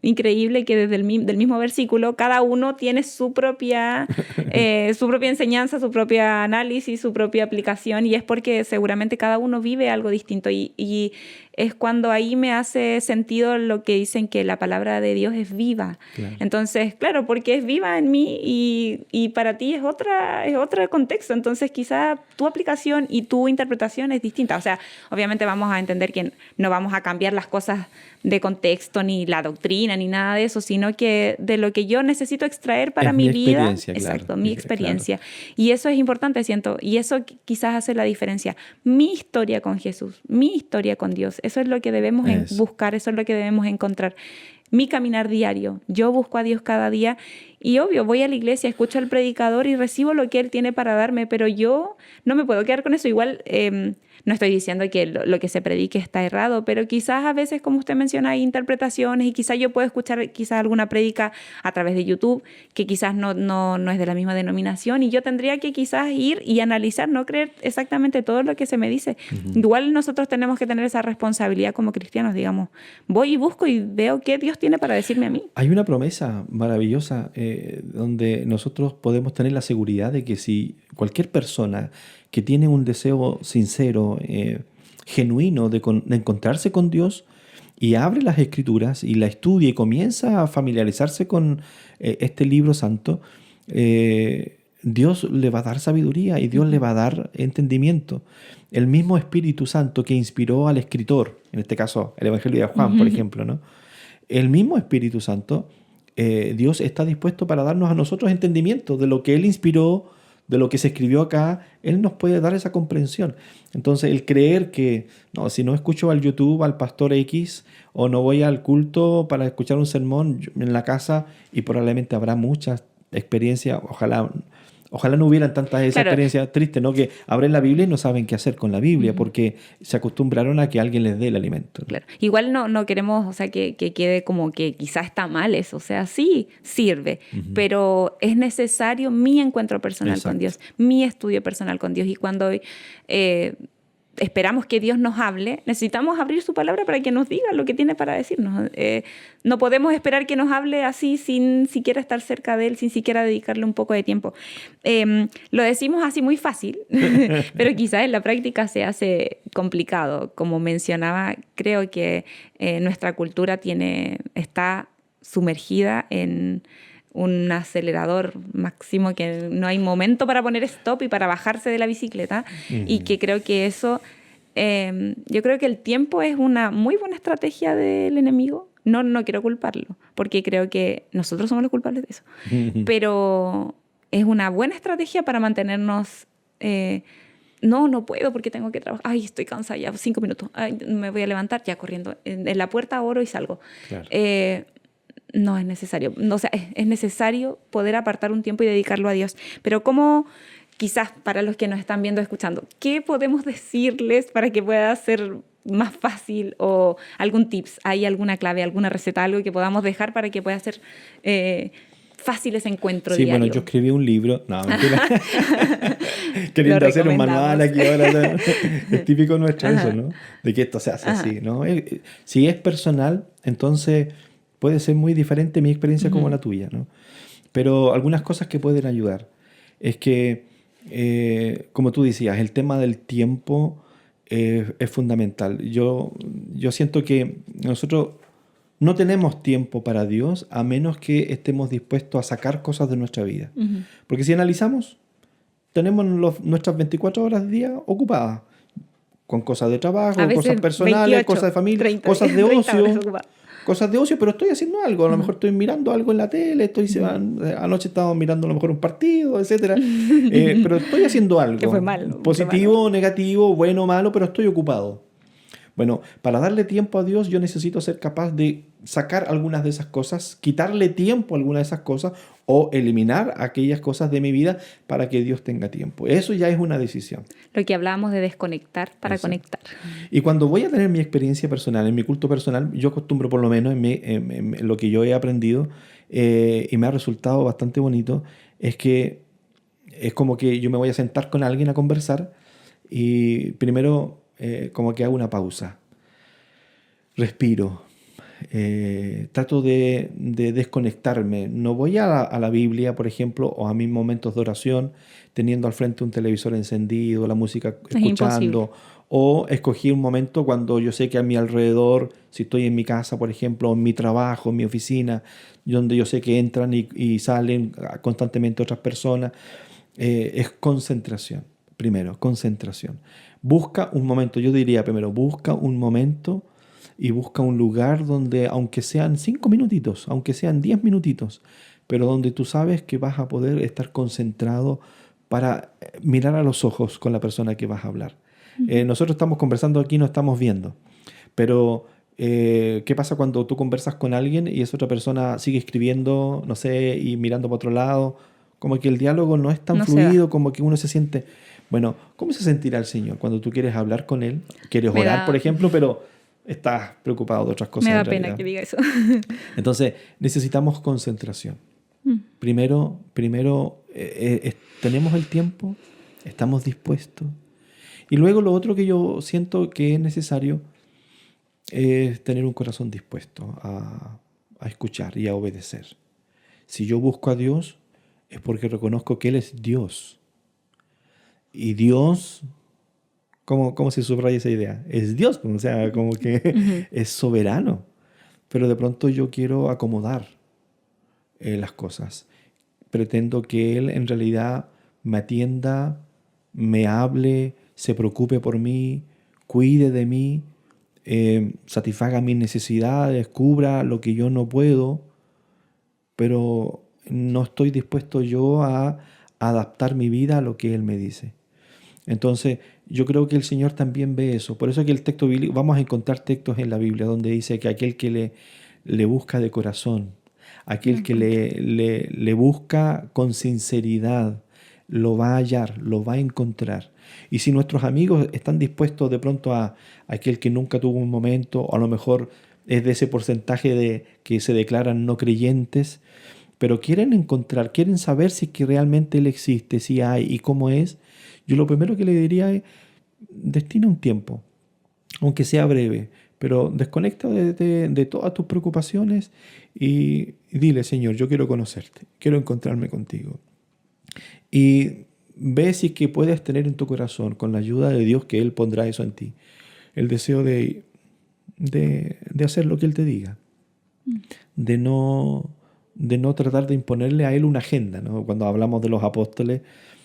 increíble que desde del mismo versículo cada uno tiene su propia enseñanza, su propia análisis, su propia aplicación, y es porque seguramente cada uno vive algo distinto y es cuando ahí me hace sentido lo que dicen que la palabra de Dios es viva. Claro. Entonces, claro, porque es viva en mí y para ti es otro contexto. Entonces, quizá tu aplicación y tu interpretación es distinta. O sea, obviamente vamos a entender que no vamos a cambiar las cosas de contexto, ni la doctrina, ni nada de eso, sino que de lo que yo necesito extraer para mi vida. Exacto, claro, mi experiencia. Claro. Y eso es importante, siento, y eso quizás hace la diferencia. Mi historia con Jesús, mi historia con Dios, eso es lo que debemos buscar, eso es lo que debemos encontrar. mi caminar diario. Yo busco a Dios cada día y obvio, voy a la iglesia, escucho al predicador y recibo lo que Él tiene para darme, pero yo no me puedo quedar con eso. Igual no estoy diciendo que lo que se predique está errado, pero quizás a veces, como usted menciona, hay interpretaciones y quizás yo puedo escuchar quizás alguna prédica a través de YouTube que quizás no es de la misma denominación y yo tendría que quizás ir y analizar, no creer exactamente todo lo que se me dice. Igual nosotros tenemos que tener esa responsabilidad como cristianos, digamos. Voy y busco y veo qué Dios tiene para decirme a mí. Hay una promesa maravillosa donde nosotros podemos tener la seguridad de que si cualquier persona que tiene un deseo sincero, genuino de encontrarse con Dios y abre las Escrituras y la estudia y comienza a familiarizarse con este libro santo, Dios le va a dar sabiduría y Dios le va a dar entendimiento. El mismo Espíritu Santo que inspiró al escritor, en este caso el Evangelio de Juan, por ejemplo, ¿no? El mismo Espíritu Santo, Dios está dispuesto para darnos a nosotros entendimiento de lo que Él inspiró, de lo que se escribió acá. Él nos puede dar esa comprensión. Entonces, el creer que, no, si no escucho al YouTube, al pastor X, o no voy al culto para escuchar un sermón en la casa, y probablemente habrá muchas experiencias, ojalá no hubieran tantas esas experiencias tristes, ¿no? Que abren la Biblia y no saben qué hacer con la Biblia porque se acostumbraron a que alguien les dé el alimento, ¿no? Claro. Igual no queremos, o sea, que quede como que quizás está mal eso. O sea, sí sirve, pero es necesario mi encuentro personal con Dios, mi estudio personal con Dios. Y cuando esperamos que Dios nos hable, necesitamos abrir su palabra para que nos diga lo que tiene para decirnos. No podemos esperar que nos hable así sin siquiera estar cerca de Él, sin siquiera dedicarle un poco de tiempo. Lo decimos así muy fácil, pero quizás en la práctica se hace complicado. Como mencionaba, creo que nuestra cultura está sumergida en un acelerador máximo, que no hay momento para poner stop y para bajarse de la bicicleta, y que creo que eso, yo creo que el tiempo es una muy buena estrategia del enemigo. No quiero culparlo, porque creo que nosotros somos los culpables de eso, pero es una buena estrategia para mantenernos... No puedo porque tengo que trabajar. Ay, estoy cansada ya, 5 minutos. Ay, me voy a levantar ya corriendo. En la puerta oro y salgo. Claro. No es necesario. O sea, es necesario poder apartar un tiempo y dedicarlo a Dios. Pero ¿cómo, quizás para los que nos están viendo, escuchando, qué podemos decirles para que pueda ser más fácil, o algún tips? ¿Hay alguna clave, alguna receta, algo que podamos dejar para que pueda ser fácil ese encuentro diario? Sí, bueno, yo escribí un libro. No, mentira. Queriendo hacer un manual aquí ahora. Es típico nuestro eso, ¿no? De que esto se hace así, ¿no? Si es personal, entonces... puede ser muy diferente mi experiencia como la tuya, ¿no? Pero algunas cosas que pueden ayudar es que, como tú decías, el tema del tiempo es fundamental. Yo siento que nosotros no tenemos tiempo para Dios a menos que estemos dispuestos a sacar cosas de nuestra vida. Porque si analizamos, tenemos nuestras 24 horas del día ocupadas con cosas de trabajo, cosas personales, 28, cosas de familia, 30, cosas de ocio. Cosas de ocio, pero estoy haciendo algo. A lo mejor estoy mirando algo en la tele, anoche estaba mirando a lo mejor un partido, etc. Pero estoy haciendo algo. Que fue mal. Positivo, negativo, bueno o malo, pero estoy ocupado. Bueno, para darle tiempo a Dios yo necesito ser capaz de sacar algunas de esas cosas, quitarle tiempo a algunas de esas cosas o eliminar aquellas cosas de mi vida para que Dios tenga tiempo. Eso ya es una decisión. Lo que hablábamos de desconectar para conectar. Y cuando voy a tener mi experiencia personal, en mi culto personal, yo acostumbro por lo menos en lo que yo he aprendido y me ha resultado bastante bonito, es que es como que yo me voy a sentar con alguien a conversar y primero como que hago una pausa, respiro, trato de desconectarme. No voy a la Biblia, por ejemplo, o a mis momentos de oración teniendo al frente un televisor encendido, la música escuchando, o escogí un momento cuando yo sé que a mi alrededor, si estoy en mi casa, por ejemplo, en mi trabajo, en mi oficina, donde yo sé que entran y salen constantemente otras personas, es concentración. Primero, concentración. Busca un momento, yo diría primero, busca un momento y busca un lugar donde, aunque sean 5 minutitos, aunque sean 10 minutitos, pero donde tú sabes que vas a poder estar concentrado para mirar a los ojos con la persona que vas a hablar. Nosotros estamos conversando aquí, no estamos viendo, pero ¿Qué pasa cuando tú conversas con alguien y esa otra persona sigue escribiendo, no sé, y mirando para otro lado? Como que el diálogo no es tan No se da. fluido, como que uno se siente... Bueno, ¿cómo se sentirá el Señor cuando tú quieres hablar con Él? Quieres Me orar, por da, ejemplo, pero estás preocupado de otras me cosas en da pena realidad. que diga eso. Entonces, necesitamos concentración. Mm. Primero tenemos el tiempo, estamos dispuestos. Y luego lo otro que yo siento que es necesario es tener un corazón dispuesto a escuchar y a obedecer. Si yo busco a Dios, es porque reconozco que Él es Dios. Y Dios, ¿cómo se subraya esa idea? Es Dios, o sea, como que Ujú. es soberano. Pero de pronto yo quiero acomodar las cosas. Pretendo que Él en realidad me atienda, me hable, se preocupe por mí, cuide de mí, satisfaga mis necesidades, cubra lo que yo no puedo, pero no estoy dispuesto yo a adaptar mi vida a lo que Él me dice. Entonces, yo creo que el Señor también ve eso. Por eso que el texto bíblico, vamos a encontrar textos en la Biblia donde dice que aquel que le busca de corazón, Lo aquel que encuentro. le busca con sinceridad, lo va a hallar, lo va a encontrar. Y si nuestros amigos están dispuestos de pronto a aquel que nunca tuvo un momento, o a lo mejor es de ese porcentaje de que se declaran no creyentes, pero quieren encontrar, quieren saber si es que realmente Él existe, si hay y cómo es, yo lo primero que le diría es, destina un tiempo, aunque sea breve, pero desconecta de todas tus preocupaciones y dile, Señor, yo quiero conocerte, quiero encontrarme contigo. Y ve si es que puedes tener en tu corazón, con la ayuda de Dios, que Él pondrá eso en ti, el deseo de hacer lo que Él te diga, de no, de no tratar de imponerle a Él una agenda, ¿no? Cuando hablamos de los apóstoles,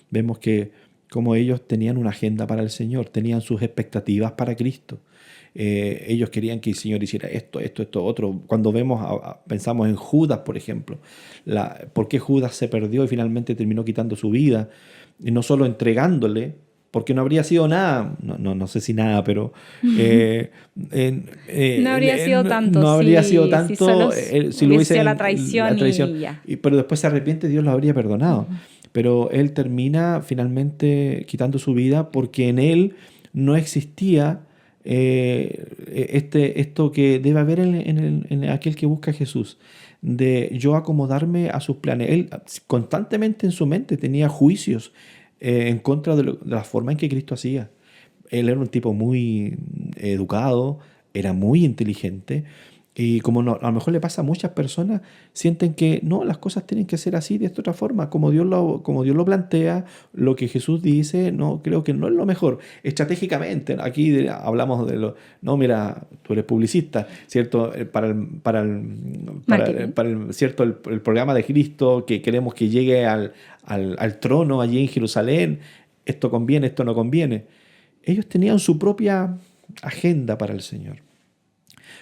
vemos que como ellos tenían una agenda para el Señor, tenían sus expectativas para Cristo. Ellos querían que el Señor hiciera esto, otro. Cuando pensamos en Judas, por ejemplo, por qué Judas se perdió y finalmente terminó quitando su vida, y no solo entregándole, porque no habría sido nada, no sé si nada, pero No habría sido tanto no habría sido si solo tanto si lo hubiese sido la hubiesen la traición traición, y ya. pero después se arrepiente, Dios lo habría perdonado. Ujú. Pero él termina finalmente quitando su vida porque en él no existía esto que debe haber en aquel que busca a Jesús, de yo acomodarme a sus planes. Él constantemente en su mente tenía juicios en contra de la forma en que Cristo hacía. Él era un tipo muy educado, era muy inteligente. Y como a lo mejor le pasa a muchas personas, sienten que no, las cosas tienen que ser así, de esta otra forma, como Dios lo plantea, lo que Jesús dice, no, creo que no es lo mejor. Estratégicamente, ¿no? Aquí hablamos de lo, no, mira, tú eres publicista, ¿cierto? Marketing. ¿Cierto? El programa de Cristo, que queremos que llegue al trono allí en Jerusalén, esto conviene, esto no conviene. Ellos tenían su propia agenda para el Señor.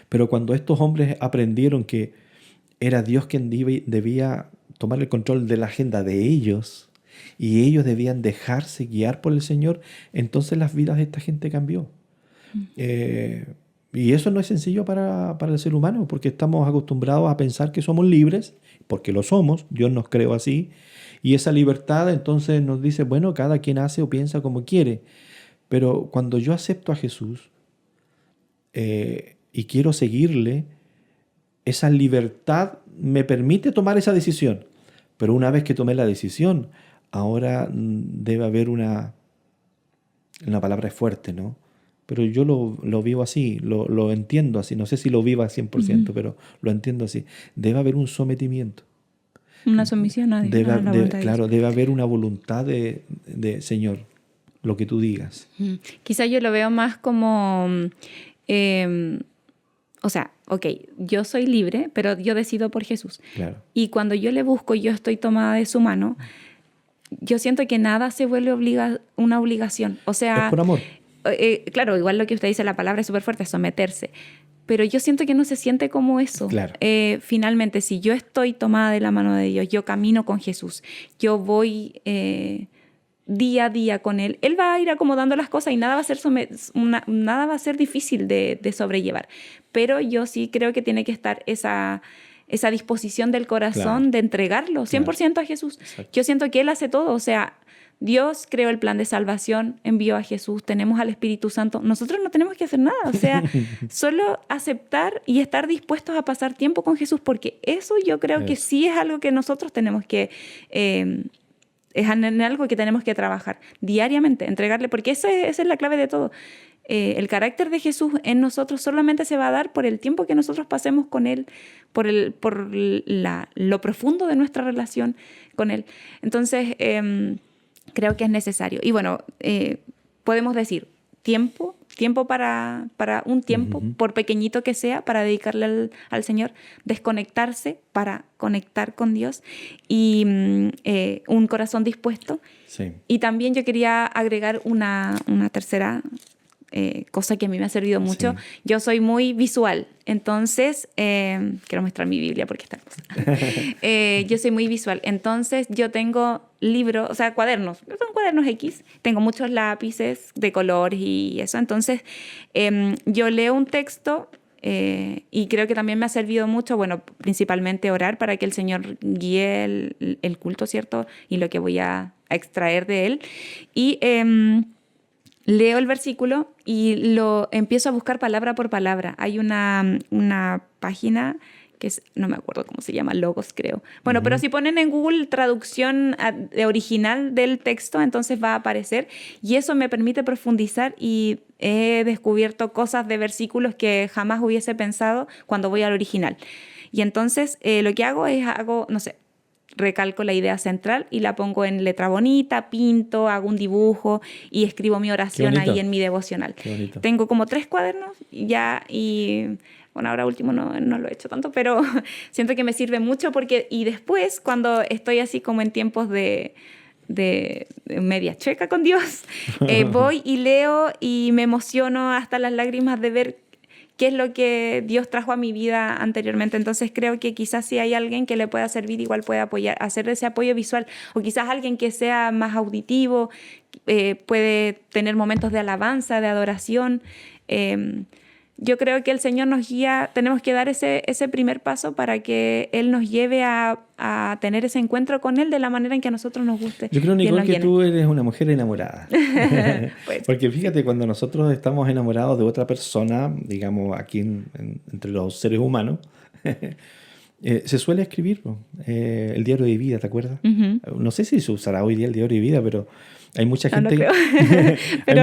Pero cuando estos hombres aprendieron que era Dios quien debía tomar el control de la agenda de ellos y ellos debían dejarse guiar por el Señor, entonces las vidas de esta gente cambió. Eh, y eso no es sencillo para el ser humano, porque estamos acostumbrados a pensar que somos libres, porque lo somos, Dios nos creó así, y esa libertad entonces nos dice, bueno, cada quien hace o piensa como quiere. Pero cuando yo acepto a Jesús y quiero seguirle, esa libertad me permite tomar esa decisión. Pero una vez que tomé la decisión, ahora debe haber la palabra es fuerte, ¿no? Pero yo lo vivo así, lo entiendo así. No sé si lo vivo al 100%, Ujú. pero lo entiendo así. Debe haber un sometimiento. Una sumisión a Dios, a la voluntad de Dios. Claro, debe haber una voluntad de Señor, lo que tú digas. Quizá yo lo veo más como, em, o sea, ok, yo soy libre, pero yo decido por Jesús. Claro. Y cuando yo le busco y yo estoy tomada de su mano, yo siento que nada se vuelve una obligación. O Es sea, por amor. claro, igual lo que usted dice, la palabra es súper fuerte, someterse. Pero yo siento que no se siente como eso. Claro. Finalmente, si yo estoy tomada de la mano de Dios, yo camino con Jesús, yo voy día a día con Él, Él va a ir acomodando las cosas y nada va a ser, nada va a ser difícil de sobrellevar. Pero yo sí creo que tiene que estar esa disposición del corazón, Claro. de entregarlo 100% a Jesús. Exacto. Yo siento que Él hace todo, o sea, Dios creó el plan de salvación, envió a Jesús, tenemos al Espíritu Santo. Nosotros no tenemos que hacer nada, o sea, solo aceptar y estar dispuestos a pasar tiempo con Jesús, porque eso yo creo que sí es algo que nosotros tenemos que... es en algo que tenemos que trabajar diariamente, entregarle, porque esa es la clave de todo. El carácter de Jesús en nosotros solamente se va a dar por el tiempo que nosotros pasemos con Él, por lo profundo de nuestra relación con Él. Entonces, creo que es necesario. Y bueno, podemos decir tiempo para un tiempo, por pequeñito que sea, para dedicarle al Señor, desconectarse para conectar con Dios y un corazón dispuesto. Sí. Y también yo quería agregar una tercera cosa que a mí me ha servido mucho. Sí. Yo soy muy visual, entonces quiero mostrar mi Biblia porque está yo soy muy visual, entonces yo tengo libros, o sea, cuadernos, son cuadernos X, tengo muchos lápices de colores y eso, entonces yo leo un texto y creo que también me ha servido mucho, bueno, principalmente orar para que el Señor guíe el culto, ¿cierto? Y lo que voy a extraer de él. Y leo el versículo y lo empiezo a buscar palabra por palabra. Hay una página que no me acuerdo cómo se llama, Logos creo. Bueno, pero si ponen en Google traducción original del texto, entonces va a aparecer y eso me permite profundizar y he descubierto cosas de versículos que jamás hubiese pensado cuando voy al original. Y entonces lo que hago es, no sé, recalco la idea central y la pongo en letra bonita, pinto, hago un dibujo y escribo mi oración ahí en mi devocional. Tengo como 3 cuadernos ya y... Bueno, ahora último no lo he hecho tanto, pero siento que me sirve mucho porque... Y después, cuando estoy así como en tiempos de media checa con Dios, voy y leo y me emociono hasta las lágrimas de ver qué es lo que Dios trajo a mi vida anteriormente. Entonces creo que quizás si hay alguien que le pueda servir, igual puede apoyar, hacer ese apoyo visual. O quizás alguien que sea más auditivo, puede tener momentos de alabanza, de adoración. Yo creo que el Señor nos guía, tenemos que dar ese primer paso para que Él nos lleve a tener ese encuentro con Él de la manera en que a nosotros nos guste. Yo creo, Nicole, que tú eres una mujer enamorada. Pues. Porque fíjate, cuando nosotros estamos enamorados de otra persona, digamos aquí entre los seres humanos, se suele escribir el diario de vida, ¿te acuerdas? No sé si se usará hoy día el diario de vida, pero hay mucha gente, no creo. Pero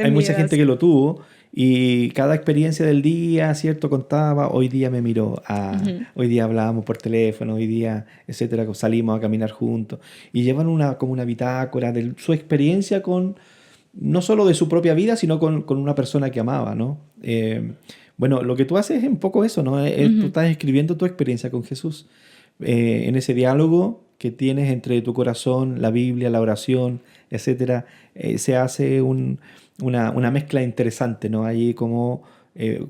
hay mucha gente que lo tuvo. Y cada experiencia del día, ¿cierto? Contaba, hoy día me miró, hoy día hablábamos por teléfono, hoy día, etcétera, salimos a caminar juntos. Y llevan como una bitácora de su experiencia con, no solo de su propia vida, sino con una persona que amaba, ¿no? Bueno, lo que tú haces es un poco eso, ¿no? Tú estás escribiendo tu experiencia con Jesús. En ese diálogo que tienes entre tu corazón, la Biblia, la oración, etcétera, se hace una mezcla interesante, ¿no? Ahí como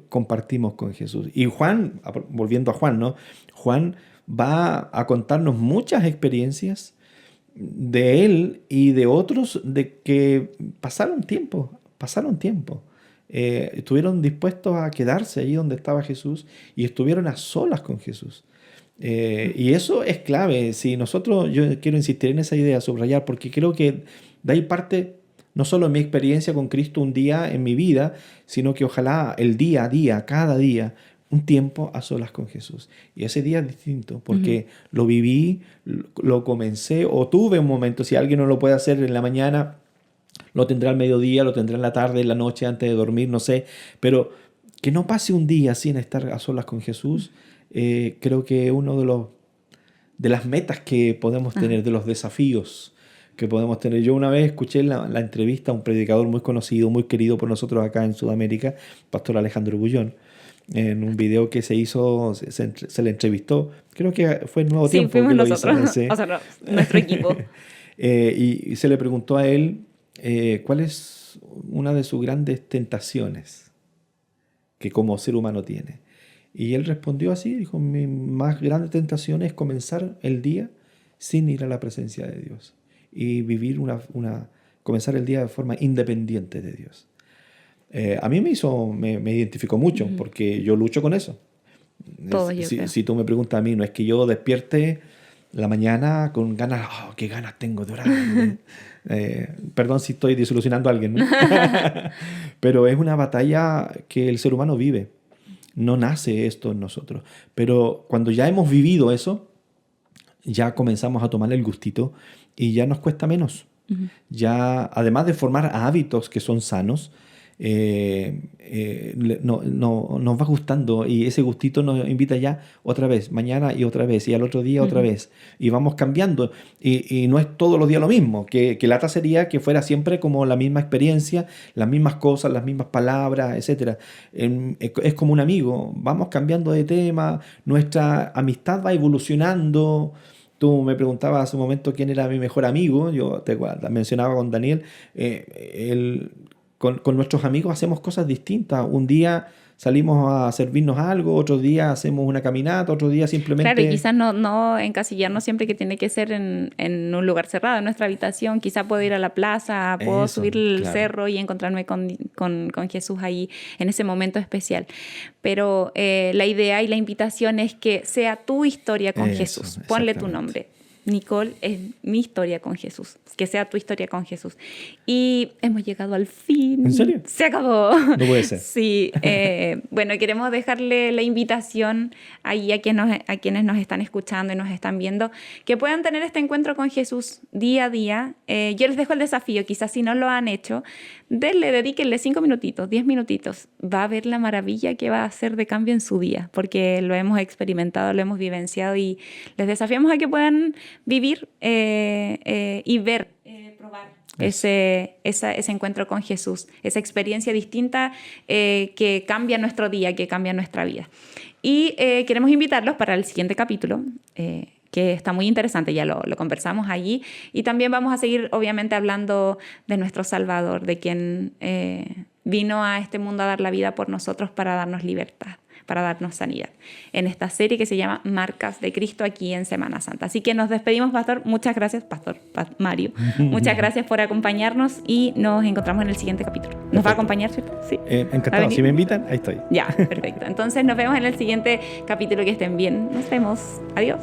compartimos con Jesús. Y Juan, volviendo a Juan, ¿no? Juan va a contarnos muchas experiencias de él y de otros de que pasaron tiempo. Estuvieron dispuestos a quedarse allí donde estaba Jesús y estuvieron a solas con Jesús. Y eso es clave. Yo quiero insistir en esa idea, subrayar, porque creo que de ahí parte no solo mi experiencia con Cristo un día en mi vida, sino que ojalá el día a día, cada día, un tiempo a solas con Jesús. Y ese día es distinto, porque lo viví, lo comencé, o tuve un momento. Si alguien no lo puede hacer en la mañana, lo tendrá al mediodía, lo tendrá en la tarde, en la noche, antes de dormir, no sé. Pero que no pase un día sin estar a solas con Jesús, creo que uno de las metas que podemos tener, de los desafíos que podemos tener. Yo una vez escuché la entrevista a un predicador muy conocido, muy querido por nosotros acá en Sudamérica, Pastor Alejandro Bullón, en un video que se hizo, se le entrevistó, creo que fue en Nuevo Tiempo. Sí, fuimos nosotros, o sea, no, nuestro equipo. Y se le preguntó a él cuál es una de sus grandes tentaciones que como ser humano tiene. Y él respondió así, dijo, mi más grande tentación es comenzar el día sin ir a la presencia de Dios. y vivir comenzar el día de forma independiente de Dios. A mí me identificó mucho, porque yo lucho con eso. Todos, yo creo. Si tú me preguntas a mí, no es que yo despierte la mañana con ganas, qué ganas tengo de orar. Perdón si estoy desilusionando a alguien, ¿no? Pero es una batalla que el ser humano vive. No nace esto en nosotros. Pero cuando ya hemos vivido eso, ya comenzamos a tomar el gustito y ya nos cuesta menos. Ya, además de formar hábitos que son sanos, nos va gustando, y ese gustito nos invita ya otra vez, mañana y otra vez, y al otro día otra vez, y vamos cambiando, y no es todos los días lo mismo, que lata sería que fuera siempre como la misma experiencia, las mismas cosas, las mismas palabras, etc. Es como un amigo, vamos cambiando de tema, nuestra amistad va evolucionando. Tú me preguntabas hace un momento quién era mi mejor amigo. Yo te mencionaba con Daniel. Con nuestros amigos hacemos cosas distintas. Un día salimos a servirnos algo, otro día hacemos una caminata, otro día simplemente... Claro, y quizás no encasillarnos siempre que tiene que ser en un lugar cerrado, en nuestra habitación. Quizás puedo ir a la plaza, puedo subir el cerro y encontrarme con Jesús ahí en ese momento especial. Pero la idea y la invitación es que sea tu historia con Jesús. Ponle tu nombre. Nicole, es mi historia con Jesús. Que sea tu historia con Jesús. Y hemos llegado al fin. ¿En serio? Se acabó. No puede ser. Sí. Bueno, queremos dejarle la invitación ahí a quienes nos están escuchando y nos están viendo, que puedan tener este encuentro con Jesús día a día. Yo les dejo el desafío, quizás si no lo han hecho, dedíquenle 5 minutitos, 10 minutitos. Va a ver la maravilla que va a hacer de cambio en su día, porque lo hemos experimentado, lo hemos vivenciado, y les desafiamos a que puedan vivir y ver, probar ese encuentro con Jesús, esa experiencia distinta que cambia nuestro día, que cambia nuestra vida. Y queremos invitarlos para el siguiente capítulo, que está muy interesante, ya lo conversamos allí, y también vamos a seguir obviamente hablando de nuestro Salvador, de quien vino a este mundo a dar la vida por nosotros para darnos libertad, para darnos sanidad, en esta serie que se llama Marcas de Cristo, aquí en Semana Santa. Así que nos despedimos, Pastor. Muchas gracias, Mario. Muchas gracias por acompañarnos, y nos encontramos en el siguiente capítulo. ¿Nos Perfecto. va a acompañar, cierto? Sí. Encantado. Si me invitan, ahí estoy. Ya, perfecto. Entonces nos vemos en el siguiente capítulo. Que estén bien. Nos vemos. Adiós.